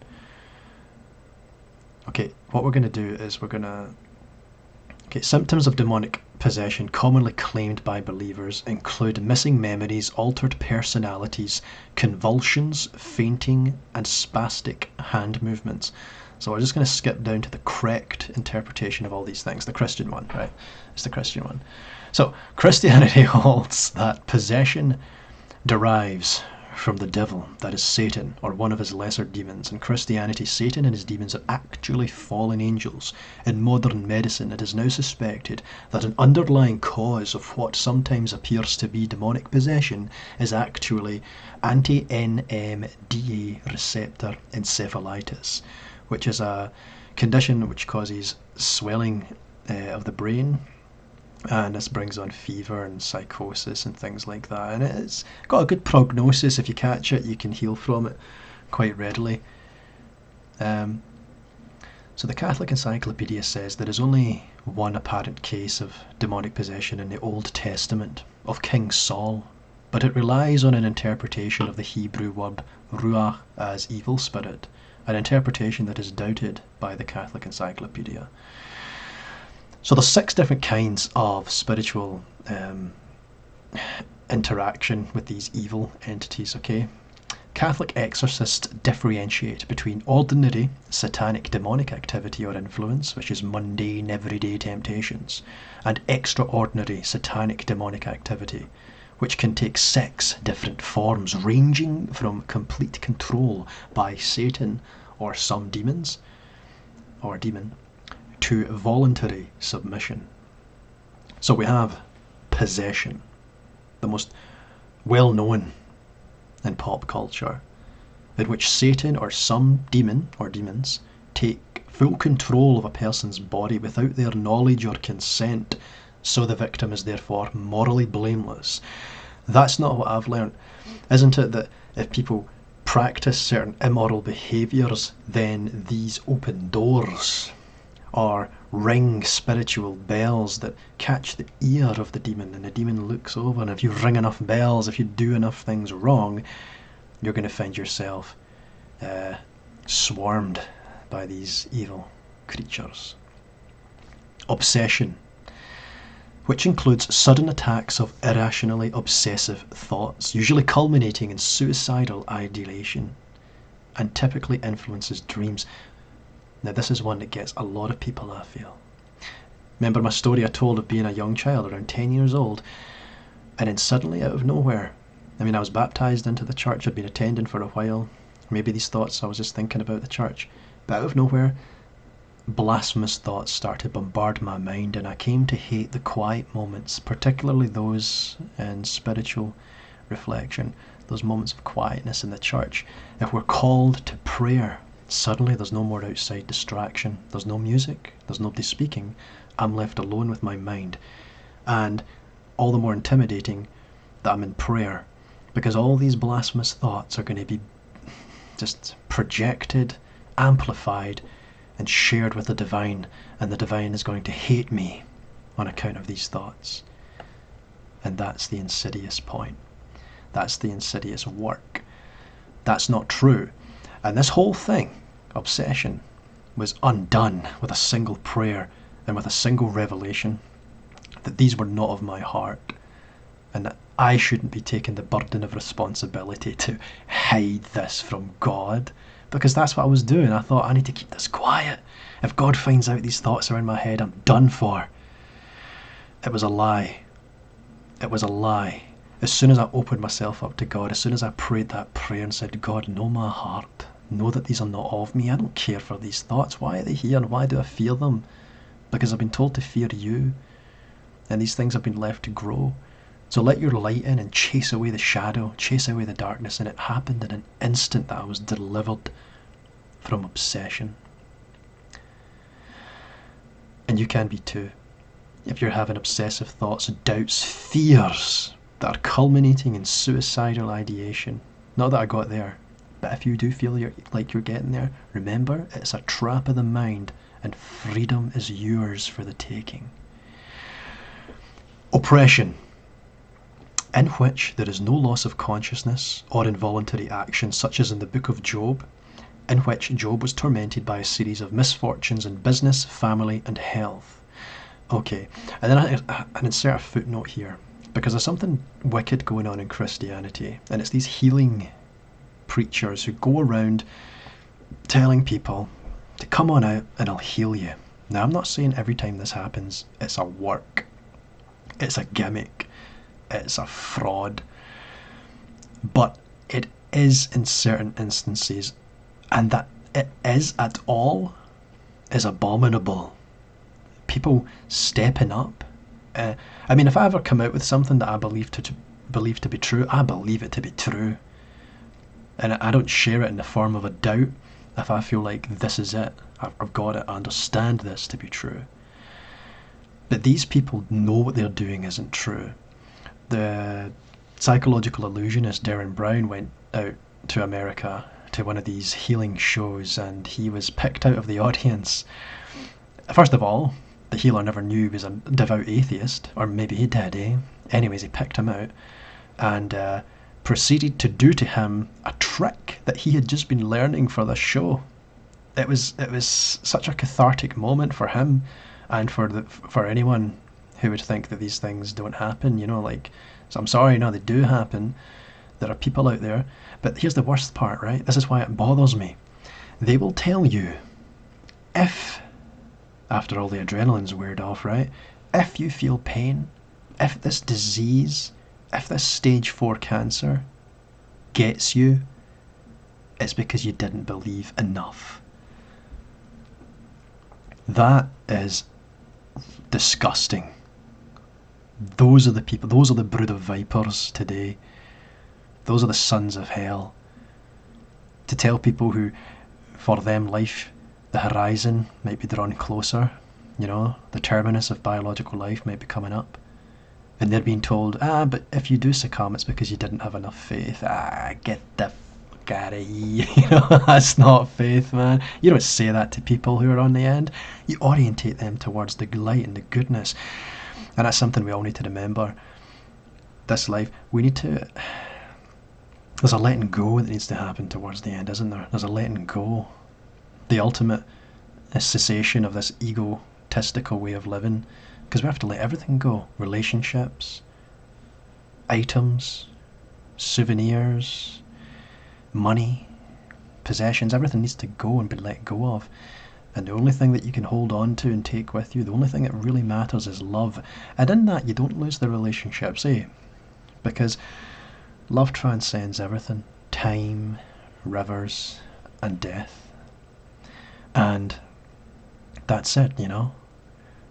Okay, what we're going to do is symptoms of demonic possession commonly claimed by believers include missing memories, altered personalities, convulsions, fainting, and spastic hand movements. So we're just going to skip down to the correct interpretation of all these things, the Christian one, right? It's the Christian one. So Christianity holds that possession derives from the devil, that is Satan, or one of his lesser demons. In Christianity, Satan and his demons are actually fallen angels. In modern medicine, it is now suspected that an underlying cause of what sometimes appears to be demonic possession is actually anti-NMDA receptor encephalitis, which is a condition which causes swelling of the brain, and this brings on fever and psychosis and things like that. And it's got a good prognosis. If you catch it, you can heal from it quite readily. So the Catholic Encyclopedia says there is only one apparent case of demonic possession in the Old Testament of King Saul, but it relies on an interpretation of the Hebrew word ruach as evil spirit, an interpretation that is doubted by the Catholic Encyclopedia. So there's 6 different kinds of spiritual interaction with these evil entities, okay? Catholic exorcists differentiate between ordinary satanic demonic activity or influence, which is mundane everyday temptations, and extraordinary satanic demonic activity, which can take 6 different forms, ranging from complete control by Satan or some demons, or demon, to voluntary submission. So we have possession, the most well-known in pop culture, in which Satan or some demon or demons take full control of a person's body without their knowledge or consent, so the victim is therefore morally blameless. That's not what I've learned. Isn't it that if people practice certain immoral behaviours, then these open doors or ring spiritual bells that catch the ear of the demon, and the demon looks over, and if you ring enough bells, if you do enough things wrong, you're going to find yourself swarmed by these evil creatures. Obsession, which includes sudden attacks of irrationally obsessive thoughts, usually culminating in suicidal ideation, and typically influences dreams. Now this is one that gets a lot of people, I feel. Remember my story I told of being a young child, around 10 years old, and then suddenly out of nowhere, I was baptised into the church, I'd been attending for a while, maybe these thoughts, I was just thinking about the church, but out of nowhere, blasphemous thoughts started to bombard my mind, and I came to hate the quiet moments, particularly those in spiritual reflection, those moments of quietness in the church. If we're called to prayer, suddenly there's no more outside distraction, there's no music, there's nobody speaking, I'm left alone with my mind, and all the more intimidating that I'm in prayer, because all these blasphemous thoughts are going to be just projected, amplified, and shared with the divine, and the divine is going to hate me on account of these thoughts. And that's the insidious point. That's the insidious work. That's not true. And this whole thing, obsession, was undone with a single prayer and with a single revelation that these were not of my heart, and that I shouldn't be taking the burden of responsibility to hide this from God, because that's what I was doing. I thought, I need to keep this quiet. If God finds out these thoughts are in my head, I'm done for. It was a lie. It was a lie. As soon as I opened myself up to God, as soon as I prayed that prayer and said, God, know my heart, know that these are not of me, I don't care for these thoughts, why are they here and why do I fear them? because I've been told to fear you, and these things have been left to grow. So let your light in and chase away the shadow, chase away the darkness, and it happened in an instant that I was delivered from obsession. And you can be too. If you're having obsessive thoughts, doubts, fears that are culminating in suicidal ideation. Not that I got there, but if you do feel like you're getting there, remember, it's a trap of the mind, and freedom is yours for the taking. Oppression, in which there is no loss of consciousness or involuntary action, such as in the book of Job, in which Job was tormented by a series of misfortunes in business, family, and health. Okay, and then I insert a footnote here, because there's something wicked going on in Christianity, and it's these healing preachers who go around telling people to come on out and I'll heal you. Now, I'm not saying every time this happens it's a work, it's a gimmick, it's a fraud, but it is in certain instances, and that it is at all is abominable. People stepping up. I mean, if I ever come out with something that I believe to be true, I believe it to be true, and I don't share it in the form of a doubt. If I feel like this is it, I've got it, I understand this to be true. But these people know what they're doing isn't true. The psychological illusionist Darren Brown went out to America to one of these healing shows, and he was picked out of the audience. First of all, the healer never knew he was a devout atheist, or maybe he did, eh? Anyways, he picked him out and proceeded to do to him a trick that he had just been learning for this show. It was such a cathartic moment for him, and for anyone who would think that these things don't happen, like, so I'm sorry, no, they do happen. There are people out there, but here's the worst part, right? This is why it bothers me. They will tell you, if, after all the adrenaline's weared off, right, if you feel pain, if this disease, if this stage 4 cancer gets you, it's because you didn't believe enough. That is disgusting. Those are the people, those are the brood of vipers today. Those are the sons of hell. To tell people who, for them, life, the horizon might be drawn closer, the terminus of biological life might be coming up, and they're being told, but if you do succumb, it's because you didn't have enough faith. Get the fuck out of here. That's not faith, man. You don't say that to people who are on the end. You orientate them towards the light and the goodness. And that's something we all need to remember. This life, we need to... There's a letting go that needs to happen towards the end, isn't there? There's a letting go. The ultimate cessation of this egotistical way of living. Because we have to let everything go. Relationships, items, souvenirs, money, possessions, everything needs to go and be let go of. And the only thing that you can hold on to and take with you, the only thing that really matters is love. And in that, you don't lose the relationships, eh? Because love transcends everything. Time, rivers, and death. And that's it,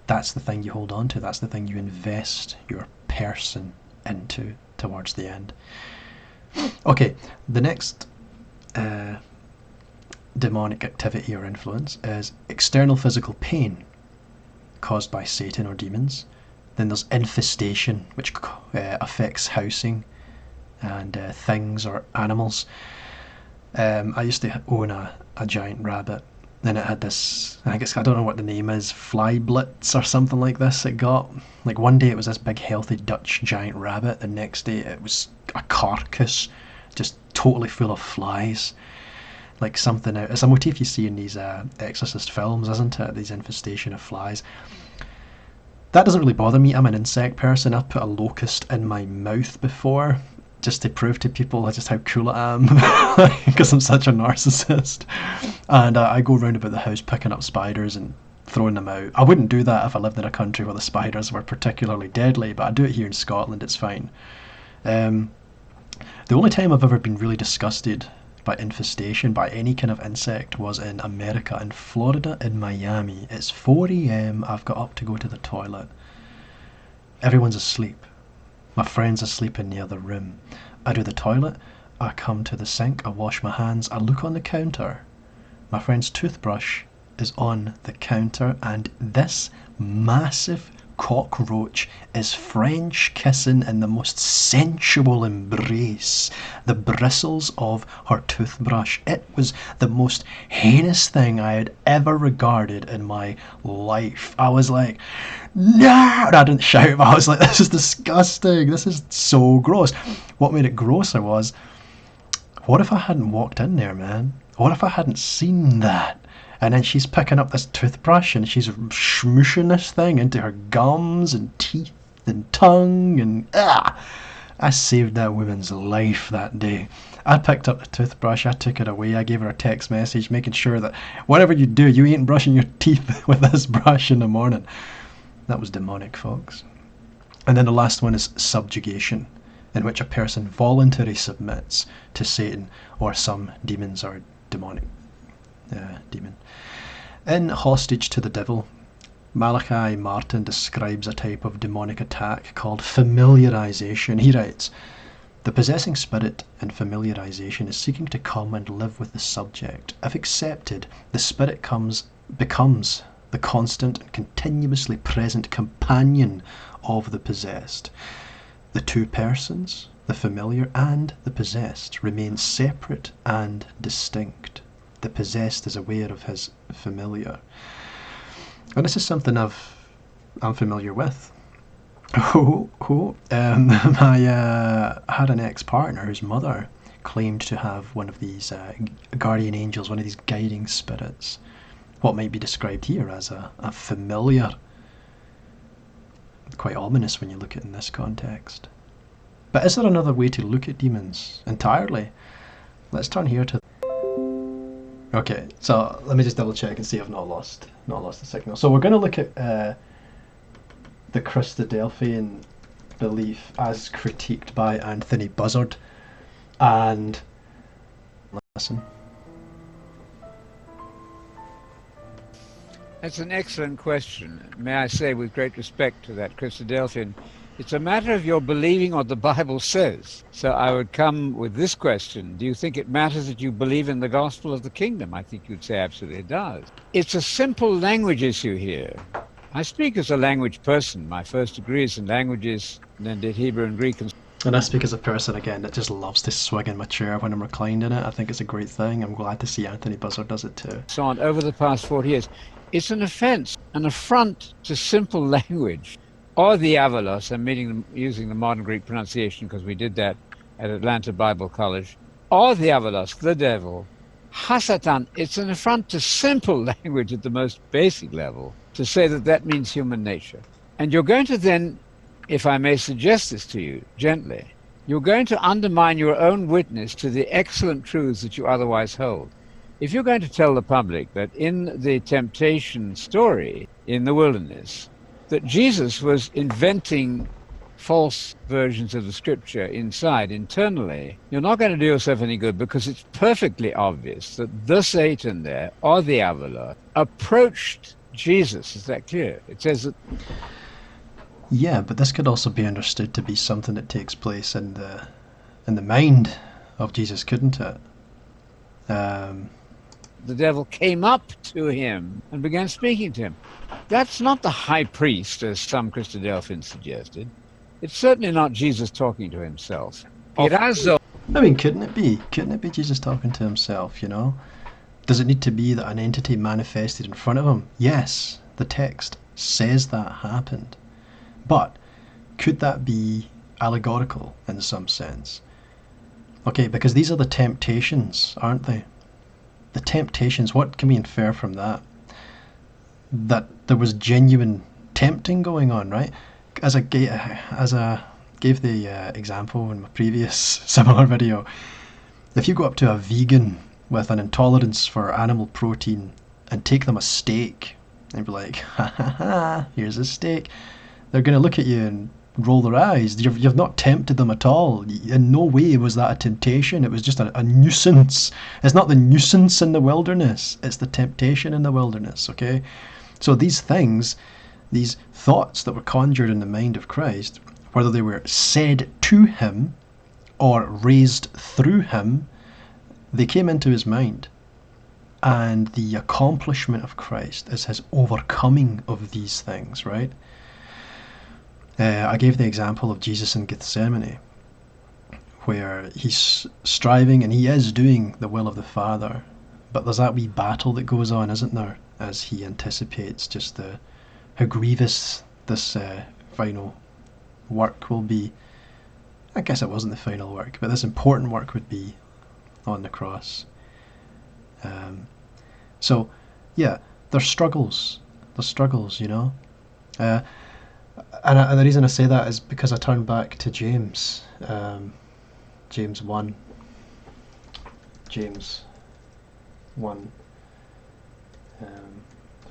That's the thing you hold on to. That's the thing you invest your person into towards the end. Okay, the next demonic activity or influence is external physical pain caused by Satan or demons. Then there's infestation, which affects housing and things or animals. I used to own a giant rabbit, and it had this, I don't know what the name is, fly blitz or something like this it got. Like one day it was this big healthy Dutch giant rabbit, the next day it was a carcass just totally full of flies. Like something out, it's a motif you see in these exorcist films, isn't it? These infestation of flies. That doesn't really bother me. I'm an insect person. I've put a locust in my mouth before just to prove to people just how cool I am, because I'm such a narcissist. And I go around about the house picking up spiders and throwing them out. I wouldn't do that if I lived in a country where the spiders were particularly deadly, but I do it here in Scotland. It's fine. The only time I've ever been really disgusted by infestation, by any kind of insect, was in America, in Florida, in Miami. It's 4 a.m. I've got up to go to the toilet. Everyone's asleep. My friend's asleep in the other room. I do the toilet. I come to the sink. I wash my hands. I look on the counter. My friend's toothbrush is on the counter, and this massive cockroach is French kissing in the most sensual embrace the bristles of her toothbrush. It was the most heinous thing I had ever regarded in my life. I was like, no! I didn't shout, but I was like, this is disgusting. This is so gross. What made it grosser was, what if I hadn't walked in there, man? What if I hadn't seen that? And then she's picking up this toothbrush and she's smooshing this thing into her gums and teeth and tongue, and I saved that woman's life that day. I picked up the toothbrush, I took it away, I gave her a text message making sure that whatever you do, you ain't brushing your teeth with this brush in the morning. That was demonic, folks. And then the last one is subjugation, in which a person voluntarily submits to Satan or some demons or demonic demon. In Hostage to the Devil, Malachi Martin describes a type of demonic attack called familiarization. He writes, "The possessing spirit in familiarization is seeking to come and live with the subject. If accepted, the spirit becomes the constant and continuously present companion of the possessed. The two persons, the familiar and the possessed, remain separate and distinct. The possessed is aware of his familiar." And this is something I'm familiar with. I had an ex-partner whose mother claimed to have one of these guardian angels, one of these guiding spirits, what might be described here as a familiar. Quite ominous when you look at it in this context. But is there another way to look at demons entirely? Let's turn here to... Okay, so let me just double check and see I've not lost the signal. So we're going to look at the Christadelphian belief as critiqued by Anthony Buzzard, and listen. That's an excellent question. May I say, with great respect to that Christadelphian, it's a matter of your believing what the Bible says. So I would come with this question. Do you think it matters that you believe in the gospel of the kingdom? I think you'd say absolutely it does. It's a simple language issue here. I speak as a language person. My first degree is in languages, and then did Hebrew and Greek. And I speak as a person, again, that just loves to swing in my chair when I'm reclined in it. I think it's a great thing. I'm glad to see Anthony Buzzard does it too. So on, over the past 40 years. It's an offense, an affront to simple language. Or the avalos, I'm using the modern Greek pronunciation because we did that at Atlanta Bible College. Or the avalos, the devil. Hasatan, it's an affront to simple language at the most basic level to say that that means human nature. And you're going to then, if I may suggest this to you gently, you're going to undermine your own witness to the excellent truths that you otherwise hold. If you're going to tell the public that in the temptation story in the wilderness, that Jesus was inventing false versions of the scripture internally, you're not going to do yourself any good, because it's perfectly obvious that the Satan there, or the Avala, approached Jesus. Is that clear? It says that... Yeah, but this could also be understood to be something that takes place in the mind of Jesus, couldn't it? The devil came up to him and began speaking to him. That's not the high priest, as some Christadelphians suggested. It's certainly not Jesus talking to himself. I mean, couldn't it be? Couldn't it be Jesus talking to himself, you know? Does it need to be that an entity manifested in front of him? Yes, the text says that happened. But could that be allegorical in some sense? Okay, because these are the temptations, aren't they? The temptations, what can we infer from that? That there was genuine tempting going on, right? As I gave the example in my previous similar video, if you go up to a vegan with an intolerance for animal protein and take them a steak and be like, ha ha ha, here's a steak, they're going to look at you and roll their eyes. You've not tempted them at all. In no way was that a temptation. It was just a nuisance. It's not the nuisance in the wilderness. It's the temptation in the wilderness, okay? So these things, these thoughts that were conjured in the mind of Christ, whether they were said to him or raised through him, they came into his mind. And the accomplishment of Christ is his overcoming of these things, right? I gave the example of Jesus in Gethsemane, where he's striving and he is doing the will of the Father, but there's that wee battle that goes on, isn't there, as he anticipates just how grievous this final work will be. I guess it wasn't the final work, but this important work would be on the cross. So, yeah, there's struggles, you know. And the reason I say that is because I turn back to James, James 1,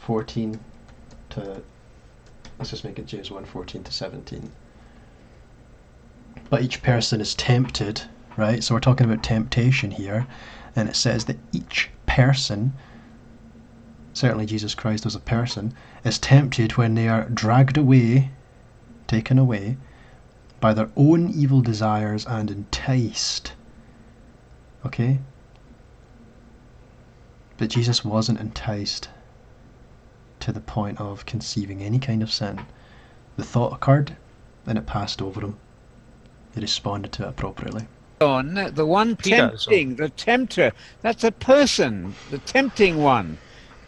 14 to, let's just make it James 1, 14 to 17. But each person is tempted, right? So we're talking about temptation here, and it says that each person, certainly Jesus Christ was a person, is tempted when they are dragged away, taken away, by their own evil desires and enticed. Okay? But Jesus wasn't enticed to the point of conceiving any kind of sin. The thought occurred, and it passed over him. He responded to it appropriately. The one tempting, the tempter, that's a person, the tempting one,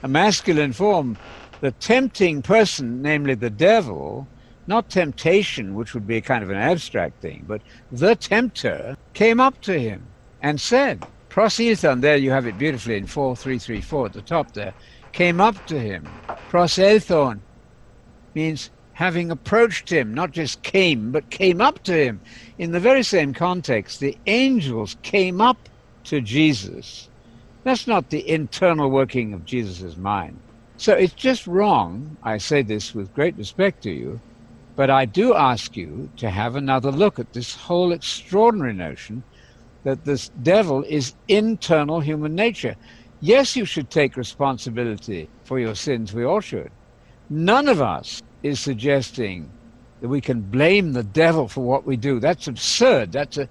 a masculine form. The tempting person, namely the devil, not temptation, which would be a kind of an abstract thing, but the tempter came up to him and said, prosilthon, there you have it beautifully in 4:334 at the top there, came up to him. Prosilthon means having approached him, not just came, but came up to him. In the very same context, the angels came up to Jesus. That's not the internal working of Jesus' mind. So it's just wrong, I say this with great respect to you, but I do ask you to have another look at this whole extraordinary notion that this devil is internal human nature. Yes, you should take responsibility for your sins, we all should. None of us is suggesting that we can blame the devil for what we do. That's absurd. That's a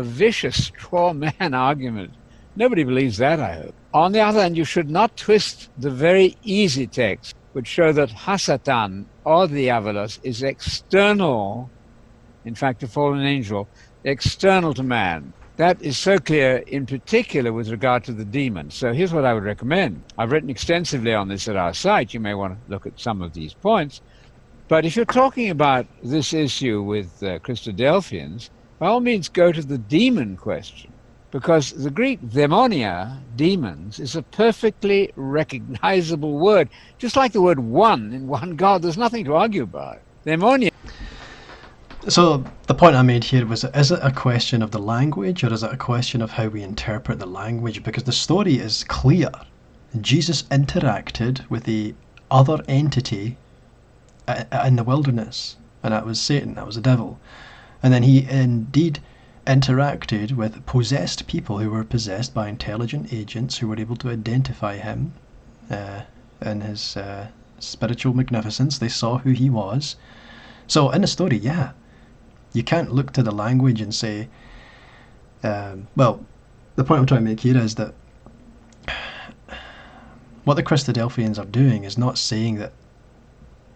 vicious straw man argument. Nobody believes that, I hope. On the other hand, you should not twist the very easy texts which show that Hasatan, or the Diabolos, is external, in fact a fallen angel, external to man. That is so clear, in particular with regard to the demons. So here's what I would recommend. I've written extensively on this at our site. You may want to look at some of these points. But if you're talking about this issue with Christadelphians, by all means go to the demon question. Because the Greek demonia, demons, is a perfectly recognizable word. Just like the word one in one God, there's nothing to argue about. Demonia. So the point I made here was, is it a question of the language, or is it a question of how we interpret the language? Because the story is clear. Jesus interacted with the other entity in the wilderness, and that was Satan, that was the devil. And then he indeed interacted with possessed people who were possessed by intelligent agents who were able to identify him in his spiritual magnificence. They saw who he was. So in the story, yeah, you can't look to the language and say, well, the point I'm trying to make here is that what the Christadelphians are doing is not saying that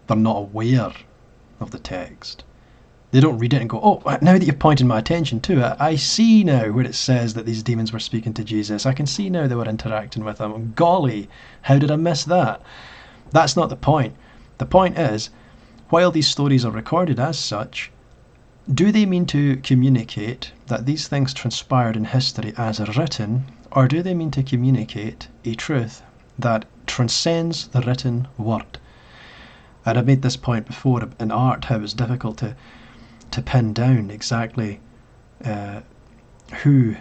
they're not aware of the text. They don't read it and go, oh, now that you've pointed my attention to it, I see now where it says that these demons were speaking to Jesus. I can see now they were interacting with him. Golly, how did I miss that? That's not the point. The point is, while these stories are recorded as such, do they mean to communicate that these things transpired in history as written, or do they mean to communicate a truth that transcends the written word? And I made this point before in art, how it's difficult to pin down exactly who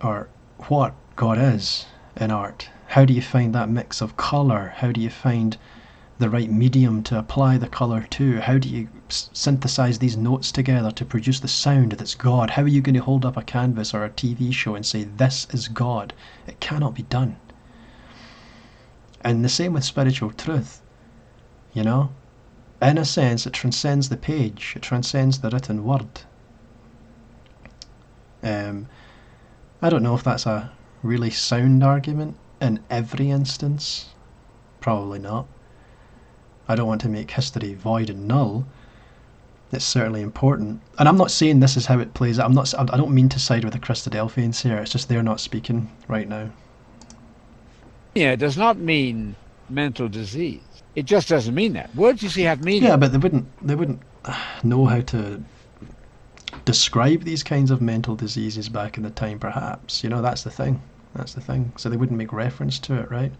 or what God is in art. How do you find that mix of colour? How do you find the right medium to apply the colour to? How do you synthesize these notes together to produce the sound that's God? How are you going to hold up a canvas or a TV show and say, this is God? It cannot be done. And the same with spiritual truth, you know? In a sense, it transcends the page. It transcends the written word. I don't know if that's a really sound argument in every instance. Probably not. I don't want to make history void and null. It's certainly important. And I'm not saying this is how it plays out. I don't mean to side with the Christadelphians here. It's just they're not speaking right now. Yeah, it does not mean mental disease. It just doesn't mean that. Words, you see, have meaning. Yeah, but they wouldn't know how to describe these kinds of mental diseases back in the time, perhaps. You know, that's the thing. So they wouldn't make reference to it, right?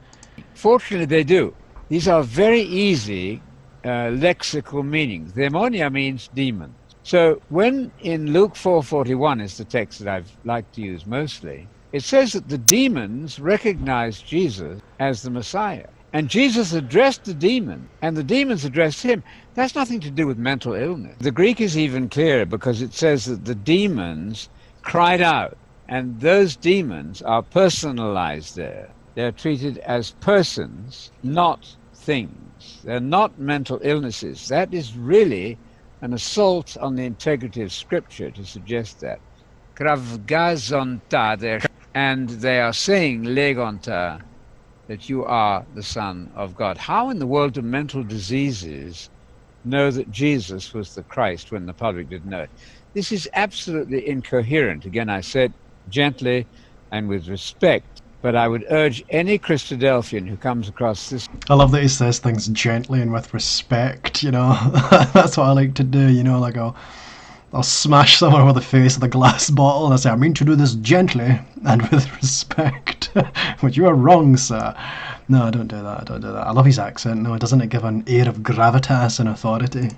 Fortunately, they do. These are very easy lexical meanings. Demonia means demon. So when in Luke 4:41 is the text that I've liked to use mostly, it says that the demons recognized Jesus as the Messiah. And Jesus addressed the demon, and the demons addressed him. That's nothing to do with mental illness. The Greek is even clearer because it says that the demons cried out, and those demons are personalized there. They're treated as persons, not things. They're not mental illnesses. That is really an assault on the integrity of Scripture to suggest that. Kravgazonta, and they are saying legonta, that you are the Son of God. How in the world do mental diseases know that Jesus was the Christ when the public didn't know it? This is absolutely incoherent. Again, I said gently and with respect, but I would urge any Christadelphian who comes across this. I love that he says things gently and with respect, you know. That's what I like to do, you know, like I'll smash someone over the face with a glass bottle and I say, I mean to do this gently and with respect. But you are wrong, sir. No, I don't do that. I love his accent. No, doesn't it give an air of gravitas and authority?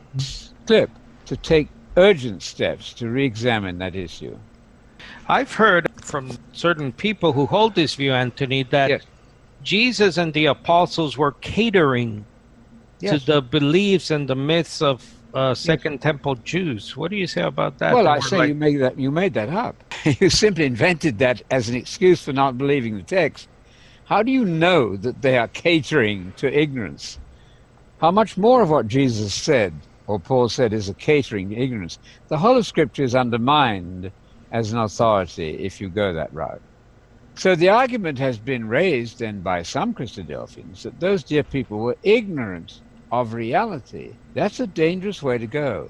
Clip to take urgent steps to re-examine that issue. I've heard from certain people who hold this view, Anthony, that Yes. Jesus and the apostles were catering Yes. to the beliefs and the myths of Second Temple Jews. What do you say about that? Well, They I were say like- you made that up. You simply invented that as an excuse for not believing the text. How do you know that they are catering to ignorance? How much more of what Jesus said or Paul said is a catering to ignorance? The whole of Scripture is undermined as an authority if you go that route. So the argument has been raised then by some Christadelphians that those dear people were ignorant of reality. That's a dangerous way to go.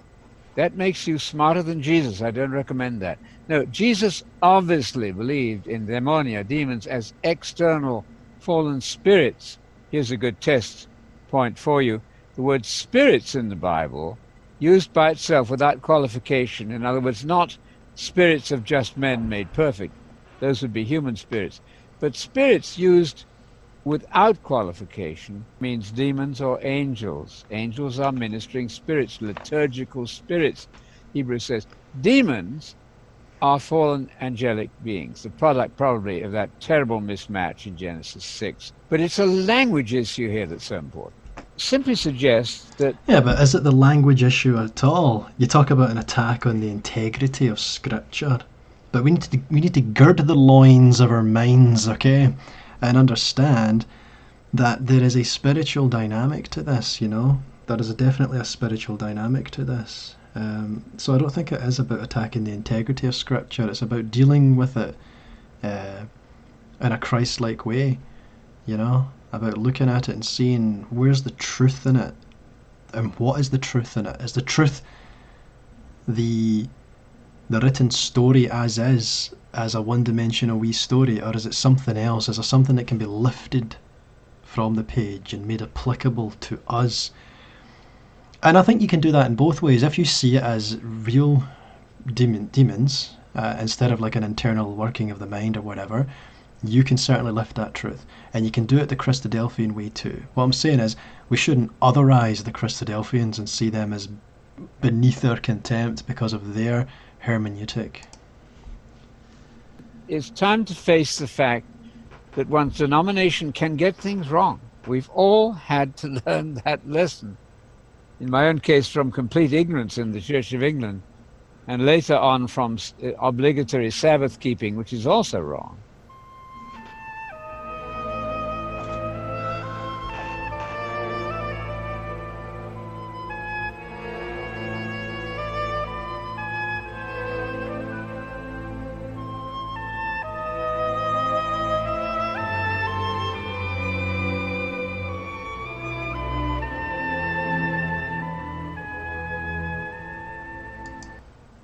That makes you smarter than Jesus. I don't recommend that. No, Jesus obviously believed in demonia, demons, as external fallen spirits. Here's a good test point for you. The word spirits in the Bible, used by itself without qualification, in other words, not spirits of just men made perfect. Those would be human spirits. But spirits used without qualification means demons or angels. Angels are ministering spirits, liturgical spirits. Hebrews says demons are fallen angelic beings, the product probably of that terrible mismatch in Genesis 6. But it's a language issue here that's so important. Simply suggests that... Yeah, but is it the language issue at all? You talk about an attack on the integrity of Scripture, but we need to gird the loins of our minds, okay, and understand that there is a spiritual dynamic to this, you know? There is definitely a spiritual dynamic to this. So I don't think it is about attacking the integrity of Scripture. It's about dealing with it in a Christ-like way, you know? About looking at it and seeing where's the truth in it, and what is the truth in it? Is the truth the written story as is, as a one-dimensional wee story, or is it something else? Is there something that can be lifted from the page and made applicable to us? And I think you can do that in both ways. If you see it as real demons, instead of like an internal working of the mind or whatever, you can certainly lift that truth. And you can do it the Christadelphian way too. What I'm saying is, we shouldn't otherize the Christadelphians and see them as beneath our contempt because of their hermeneutic. It's time to face the fact that one's denomination can get things wrong. We've all had to learn that lesson. In my own case, from complete ignorance in the Church of England, and later on from obligatory Sabbath keeping, which is also wrong.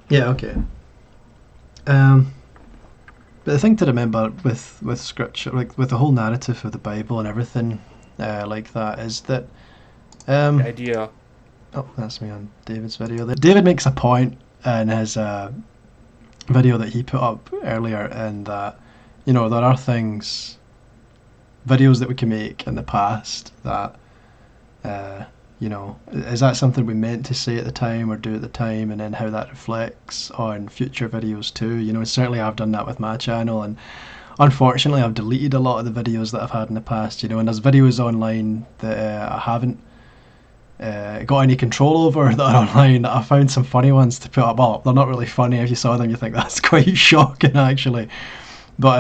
Yeah, okay. But the thing to remember with scripture, like with the whole narrative of the Bible and everything like that, is that The idea. oh, that's me on David's video. David makes a point in his video that he put up earlier, in that there are videos that we can make in the past that is that something we meant to say at the time or do at the time, and then how that reflects on future videos too. Certainly I've done that with my channel, and unfortunately I've deleted a lot of the videos that I've had in the past, and there's videos online that I haven't got any control over that are online, that I found some funny ones to put up. Well, they're not really funny. If you saw them you think that's quite shocking actually, but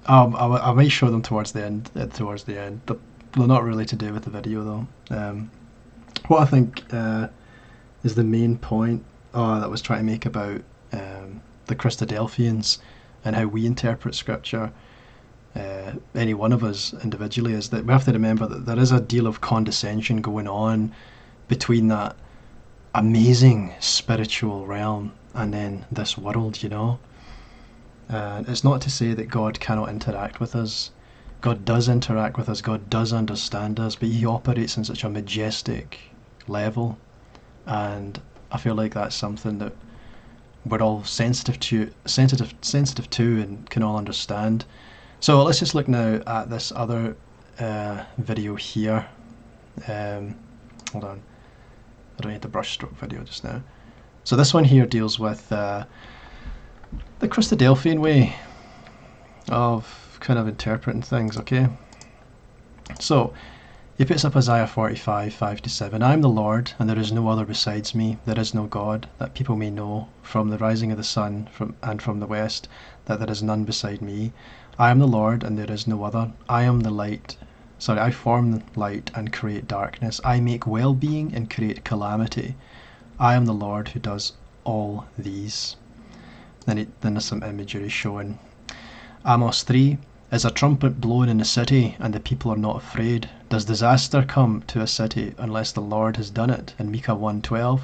I might show them towards the end. They're not really to do with the video though. What I think is the main point that I was trying to make about the Christadelphians and how we interpret scripture, any one of us individually, is that we have to remember that there is a deal of condescension going on between that amazing spiritual realm and then this world. It's not to say that God cannot interact with us. God does interact with us, God does understand us, but he operates in such a majestic level, and I feel like that's something that we're all sensitive to and can all understand. So let's just look now at this other video here. Hold on, I don't need the brushstroke video just now. So this one here deals with the Christadelphian way of kind of interpreting things, okay? So he puts up Isaiah 45, 5-7. I am the Lord, and there is no other besides me. There is no God, that people may know from the rising of the sun and from the west, that there is none beside me. I am the Lord, and there is no other. I am the light. I form light and create darkness. I make well-being and create calamity. I am the Lord who does all these. Then there's some imagery showing. Amos 3. Is a trumpet blown in the city, and the people are not afraid? Does disaster come to a city unless the Lord has done it? In Micah 1:12.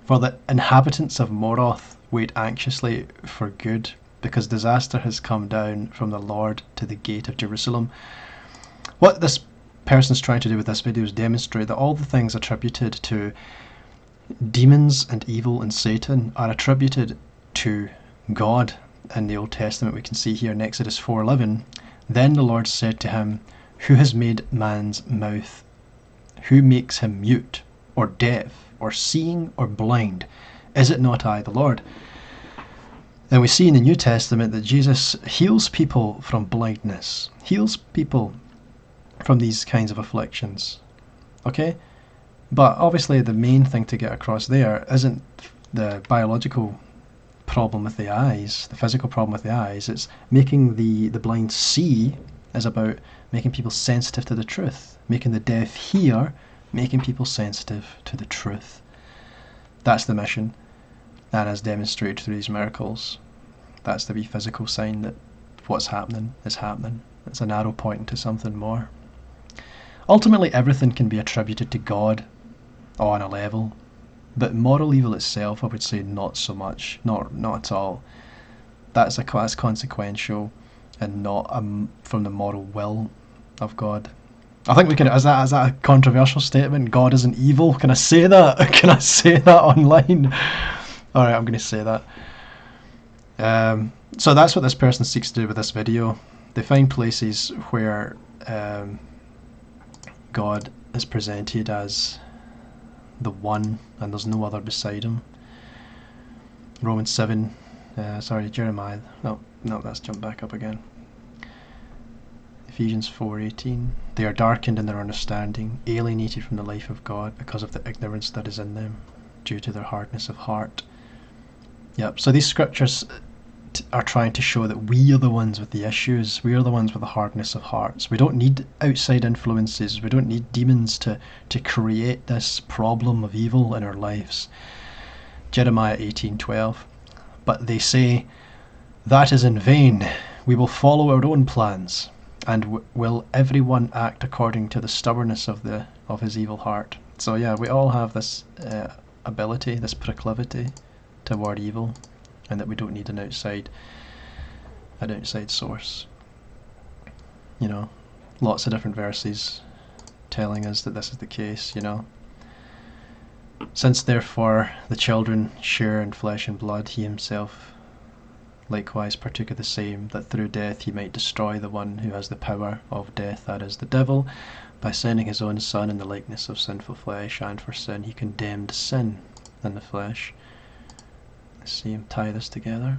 For the inhabitants of Moroth wait anxiously for good, because disaster has come down from the Lord to the gate of Jerusalem. What this person's trying to do with this video is demonstrate that all the things attributed to demons and evil and Satan are attributed to God. In the Old Testament we can see here in Exodus 4:11, then the Lord said to him, who has made man's mouth? Who makes him mute, or deaf, or seeing, or blind? Is it not I, the Lord? And we see in the New Testament that Jesus heals people from blindness, heals people from these kinds of afflictions. Okay? But obviously the main thing to get across there isn't the biological problem with the eyes, the physical problem with the eyes. It's making the blind see is about making people sensitive to the truth, making the deaf hear, making people sensitive to the truth. That's the mission, and as demonstrated through these miracles, that's the wee physical sign that what's happening is happening. It's an arrow pointing to something more. Ultimately everything can be attributed to God on a level, but moral evil itself, I would say, not so much, not at all. That's consequential and not from the moral will of God. I think we can. Is that a controversial statement? God isn't evil. Can I say that? Can I say that online? All right, I'm going to say that. So that's what this person seeks to do with this video. They find places where God is presented as the one, and there's no other beside him. Romans 7, Jeremiah, no, that's jumped back up again. Ephesians 4:18, They are darkened in their understanding, alienated from the life of God because of the ignorance that is in them, due to their hardness of heart. Yep, so these scriptures are trying to show that we are the ones with the issues. We are the ones with the hardness of hearts. We don't need outside influences. We don't need demons to create this problem of evil in our lives. Jeremiah 18:12. But they say, that is in vain. We will follow our own plans, and will everyone act according to the stubbornness of his evil heart. So yeah, we all have this ability, this proclivity toward evil, and that we don't need an outside source. You know, lots of different verses telling us that this is the case, you know. Since therefore the children share in flesh and blood, he himself likewise partook of the same, that through death he might destroy the one who has the power of death, that is, the devil, by sending his own Son in the likeness of sinful flesh, and for sin he condemned sin in the flesh. Let's see him tie this together.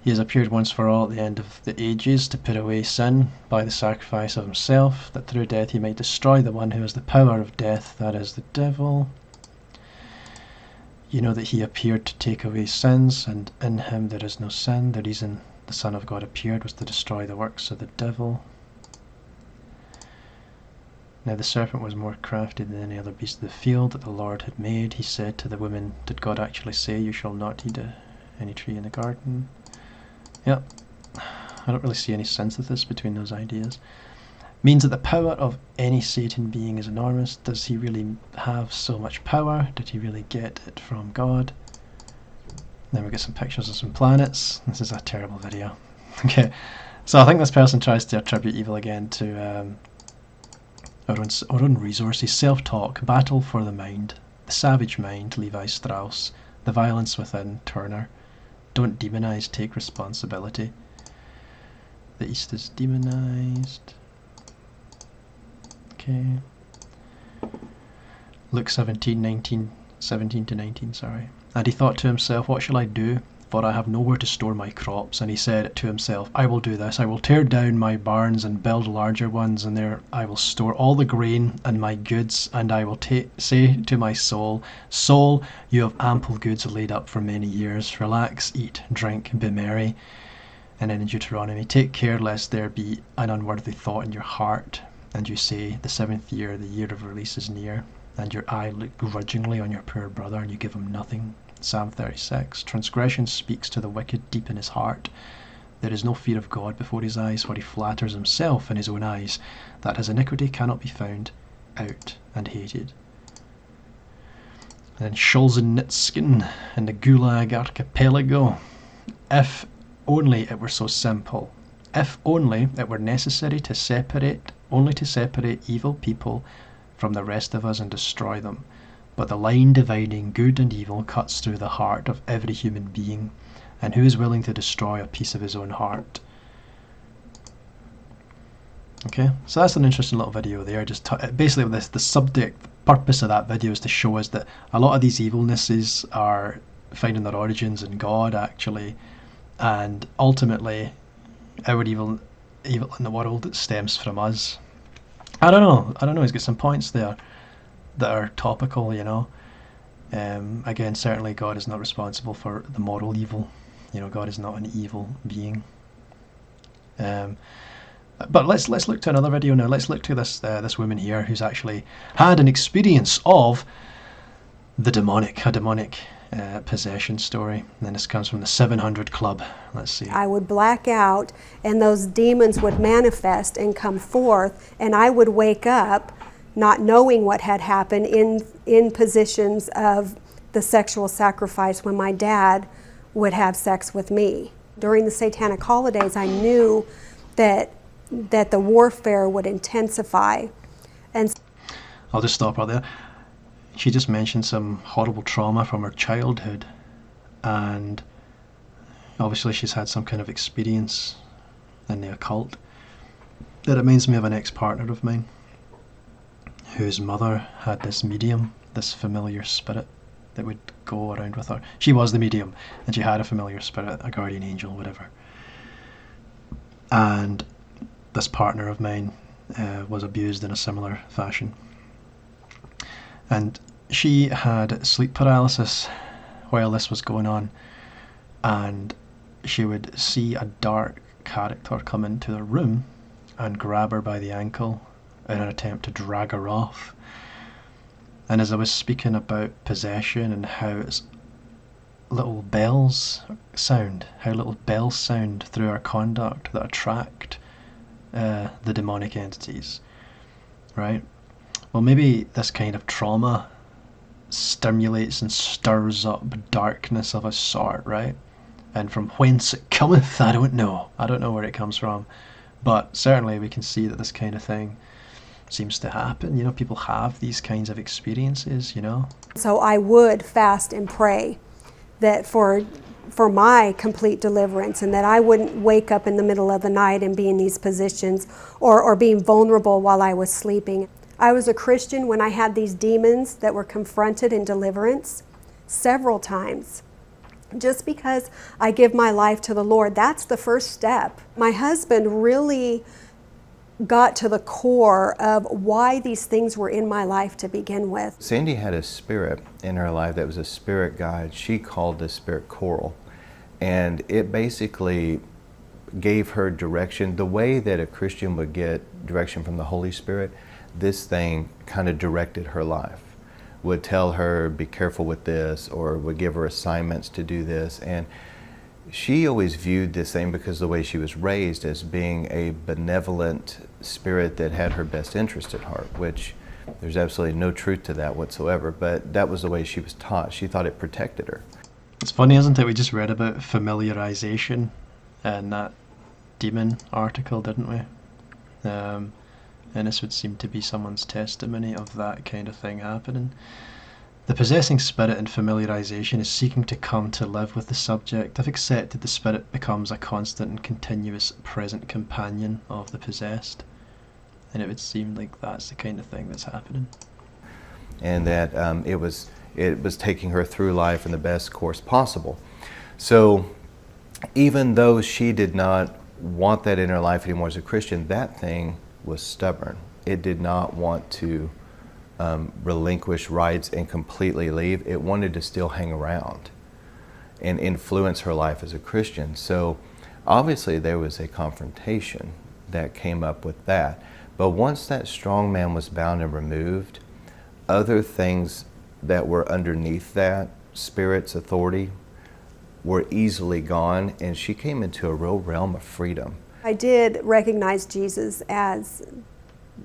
He has appeared once for all at the end of the ages to put away sin by the sacrifice of himself, that through death he might destroy the one who has the power of death, that is, the devil. You know that he appeared to take away sins, and in him there is no sin. The reason the Son of God appeared was to destroy the works of the devil. Now the serpent was more crafty than any other beast of the field that the Lord had made. He said to the woman, did God actually say, you shall not eat any tree in the garden? Yep. I don't really see any synthesis between those ideas. Means that the power of any Satan being is enormous. Does he really have so much power? Did he really get it from God? Then we get some pictures of some planets. This is a terrible video. Okay, so I think this person tries to attribute evil again to our own resources. Self-talk, battle for the mind, the savage mind, Levi Strauss, the violence within, Turner. Don't demonize, take responsibility. The East is demonized. Okay. Luke 17 to 19, sorry. And he thought to himself, what shall I do? For I have nowhere to store my crops. And he said to himself, I will do this. I will tear down my barns and build larger ones, and there I will store all the grain and my goods. And I will say to my soul, Soul, you have ample goods laid up for many years. Relax, eat, drink, be merry. And then in Deuteronomy, take care lest there be an unworthy thought in your heart, and you say, the 7th year, the year of release is near, and your eye look grudgingly on your poor brother, and you give him nothing. Psalm 36. Transgression speaks to the wicked deep in his heart. There is no fear of God before his eyes, for he flatters himself in his own eyes, that his iniquity cannot be found out and hated. And then Solzhenitsyn in the Gulag Archipelago. If only it were so simple. If only it were necessary to separate evil people from the rest of us and destroy them. But the line dividing good and evil cuts through the heart of every human being, and who is willing to destroy a piece of his own heart? Okay, so that's an interesting little video there. Just basically the subject purpose of that video is to show us that a lot of these evilnesses are finding their origins in God, actually, and ultimately our evil in the world stems from us. I don't know, he's got some points there that are topical, you know. Again, certainly God is not responsible for the moral evil. You know, God is not an evil being. But let's look to another video now. Let's look to this woman here who's actually had an experience of a demonic possession story. And then this comes from the 700 Club. Let's see. I would black out, and those demons would manifest and come forth, and I would wake up not knowing what had happened in positions of the sexual sacrifice when my dad would have sex with me. During the satanic holidays, I knew that the warfare would intensify. And I'll just stop right there. She just mentioned some horrible trauma from her childhood, and obviously she's had some kind of experience in the occult. It reminds me of an ex-partner of mine whose mother had this medium, this familiar spirit that would go around with her. She was the medium, and she had a familiar spirit, a guardian angel, whatever. And this partner of mine was abused in a similar fashion. And she had sleep paralysis while this was going on, and she would see a dark character come into the room and grab her by the ankle in an attempt to drag her off. And as I was speaking about possession and how little bells sound through our conduct that attract the demonic entities, right? Well, maybe this kind of trauma stimulates and stirs up darkness of a sort, right? And from whence it cometh, I don't know. I don't know where it comes from. But certainly we can see that this kind of thing seems to happen. You know, people have these kinds of experiences, you know. So I would fast and pray that for my complete deliverance, and that I wouldn't wake up in the middle of the night and be in these positions or being vulnerable while I was sleeping. I was a Christian when I had these demons that were confronted in deliverance several times. Just because I give my life to the Lord, that's the first step. My husband really got to the core of why these things were in my life to begin with. Sandy had a spirit in her life that was a spirit guide. She called the spirit Coral. And it basically gave her direction. The way that a Christian would get direction from the Holy Spirit, this thing kind of directed her life. Would tell her, be careful with this, or would give her assignments to do this. And she always viewed this thing, because the way she was raised, as being a benevolent spirit that had her best interest at heart, which there's absolutely no truth to that whatsoever, but that was the way she was taught. She thought it protected her. It's funny, isn't it? We just read about familiarization in that demon article, didn't we? And this would seem to be someone's testimony of that kind of thing happening. The possessing spirit in familiarization is seeking to come to live with the subject. If accepted, the spirit becomes a constant and continuous present companion of the possessed. And it would seem like that's the kind of thing that's happening. And that it was taking her through life in the best course possible. So even though she did not want that in her life anymore as a Christian, that thing was stubborn. It did not want to relinquish rights and completely leave. It wanted to still hang around and influence her life as a Christian. So obviously there was a confrontation that came up with that. But once that strong man was bound and removed, other things that were underneath that spirit's authority were easily gone, and she came into a real realm of freedom. I did recognize Jesus as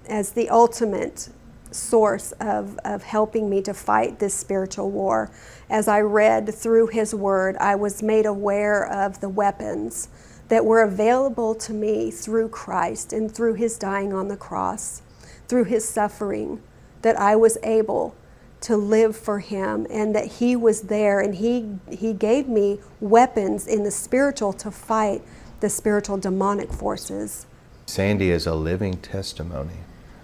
the ultimate source of helping me to fight this spiritual war. As I read through his word, I was made aware of the weapons that were available to me through Christ and through his dying on the cross, through his suffering, that I was able to live for him, and that he was there, and he gave me weapons in the spiritual to fight the spiritual demonic forces. Sandy is a living testimony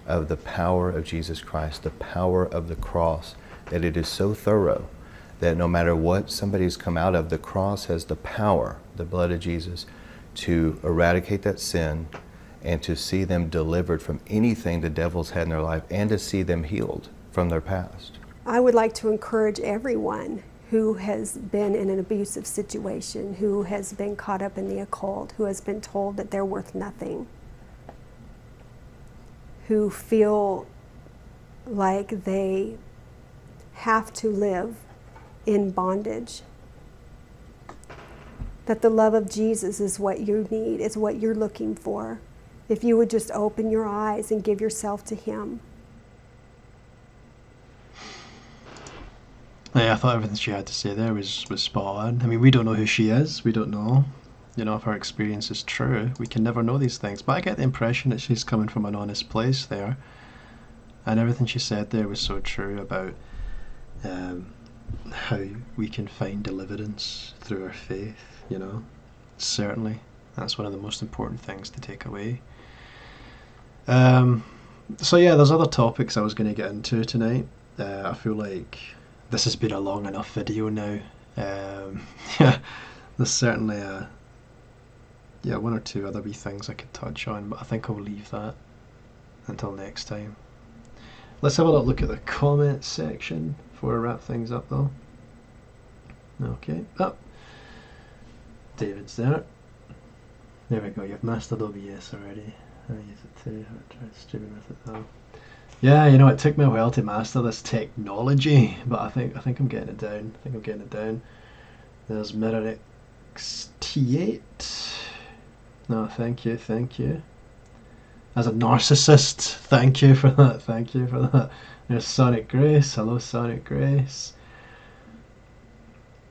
of the power of Jesus Christ, the power of the cross, that it is so thorough that no matter what somebody's come out of, the cross has the power, the blood of Jesus, to eradicate that sin and to see them delivered from anything the devil's had in their life, and to see them healed from their past. I would like to encourage everyone who has been in an abusive situation, who has been caught up in the occult, who has been told that they're worth nothing, who feel like they have to live in bondage, that the love of Jesus is what you need, is what you're looking for. If you would just open your eyes and give yourself to him. Yeah, I thought everything she had to say there was spot on. I mean, we don't know who she is. We don't know, if her experience is true. We can never know these things. But I get the impression that she's coming from an honest place there. And everything she said there was so true about how we can find deliverance through our faith, Certainly, that's one of the most important things to take away. So yeah, there's other topics I was going to get into tonight. I feel like this has been a long enough video now. Yeah, there's certainly one or two other wee things I could touch on, but I think I'll leave that until next time. Let's have a little look at the comment section before I wrap things up though. Okay, David's there. There we go, you've mastered OBS already. I use it too, I tried streaming with it though. Yeah, you know, it took me a while to master this technology, but I think I'm getting it down. There's Mirror XT8. No, thank you. As a narcissist, thank you for that. There's Sonic Grace. Hello, Sonic Grace.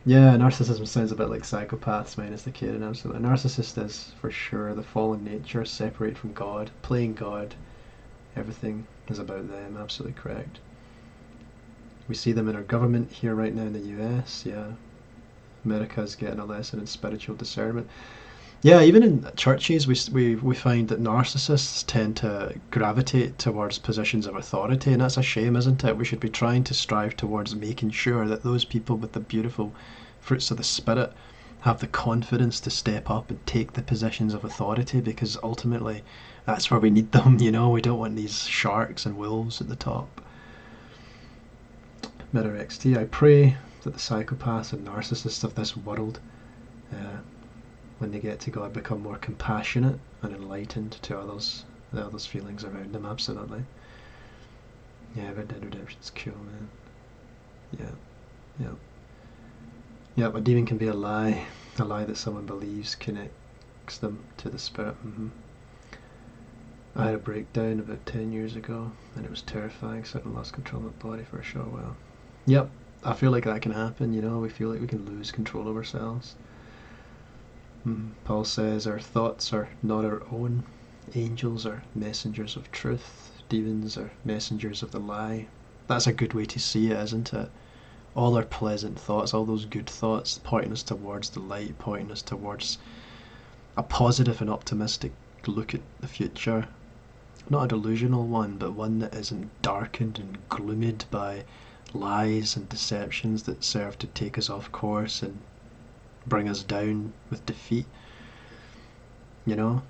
Yeah, narcissism sounds a bit like psychopaths minus the caring, absolutely. A narcissist is, for sure, the fallen nature, separate from God, playing God. Everything is about them, absolutely correct. We see them in our government here right now in the US, yeah. America's getting a lesson in spiritual discernment. Yeah, even in churches we find that narcissists tend to gravitate towards positions of authority, and that's a shame, isn't it? We should be trying to strive towards making sure that those people with the beautiful fruits of the Spirit have the confidence to step up and take the positions of authority, because ultimately that's where we need them, you know. We don't want these sharks and wolves at the top. Mirror XT, I pray that the psychopaths and narcissists of this world, when they get to God, become more compassionate and enlightened to others, the others' feelings around them, absolutely. Yeah, Red Dead Redemption's cool, man. Yeah, a demon can be a lie that someone believes connects them to the Spirit. I had a breakdown about 10 years ago, and it was terrifying, so I lost control of my body for a short while. Yep, I feel like that can happen, you know, we feel like we can lose control of ourselves. Paul says our thoughts are not our own. Angels are messengers of truth. Demons are messengers of the lie. That's a good way to see it, isn't it? All our pleasant thoughts, all those good thoughts, pointing us towards the light, pointing us towards a positive and optimistic look at the future. Not a delusional one, but one that isn't darkened and gloomed by lies and deceptions that serve to take us off course and bring us down with defeat. You know,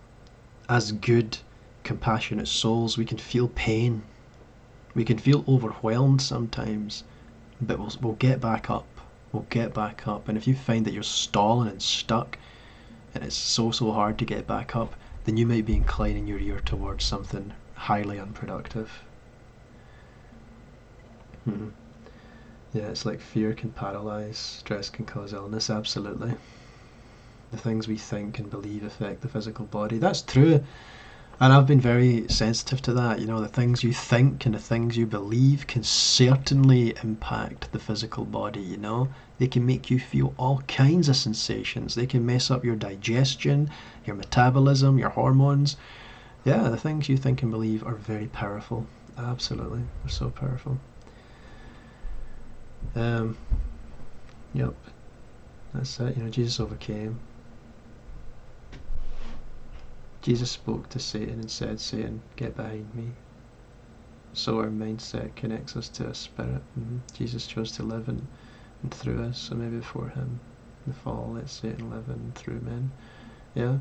as good, compassionate souls, we can feel pain. We can feel overwhelmed sometimes, but we'll get back up. We'll get back up. And if you find that you're stalling and stuck, and it's so hard to get back up, then you might be inclining your ear towards something highly unproductive. Yeah, it's like fear can paralyze, stress can cause illness, absolutely. The things we think and believe affect the physical body. That's true. And I've been very sensitive to that. You know, the things you think and the things you believe can certainly impact the physical body, you know. They can make you feel all kinds of sensations. They can mess up your digestion, your metabolism, your hormones. Yeah, the things you think and believe are very powerful. Absolutely. They're so powerful. Yep. That's it. You know, Jesus overcame. Jesus spoke to Satan and said, Satan, get behind me. So our mindset connects us to a spirit. Jesus chose to live in and through us, so maybe before him, the fall, let Satan live in and through men. Yeah?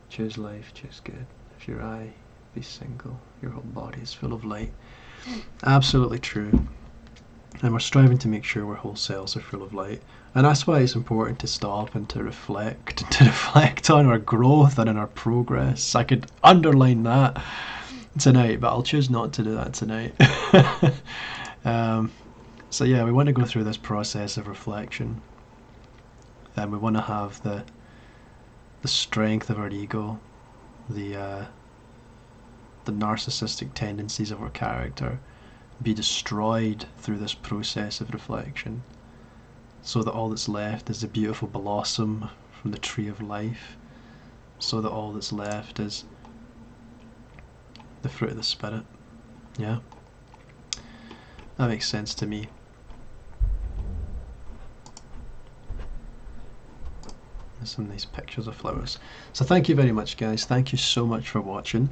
Choose life, choose good. If your eye be single, your whole body is full of light. Absolutely true. And we're striving to make sure our whole cells are full of light. And that's why it's important to stop and to reflect on our growth and on our progress. I could underline that tonight, but I'll choose not to do that tonight. So yeah, we want to go through this process of reflection. And we want to have the strength of our ego, the narcissistic tendencies of our character, be destroyed through this process of reflection, so that all that's left is the beautiful blossom from the tree of life, so that all that's left is the fruit of the Spirit. Yeah, that makes sense to me. There's some nice pictures of flowers. So thank you very much, guys. Thank you so much for watching.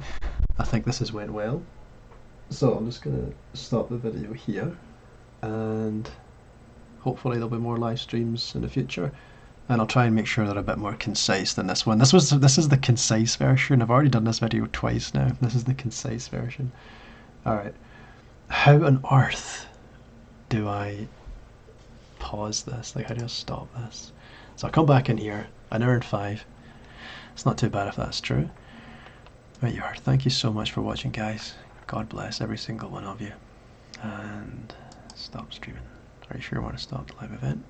I think this has went well. So I'm just going to stop the video here, and hopefully there'll be more live streams in the future. and I'll try and make sure they're a bit more concise than this one. This is the concise version. I've already done this video twice now. This is the concise version. Alright. How on earth do I pause this? Like, how do I stop this? So I'll come back in here, an hour and 5. It's not too bad if that's true. Right you are. Thank you so much for watching, guys. God bless every single one of you. And stop streaming. Are you sure you want to stop the live event?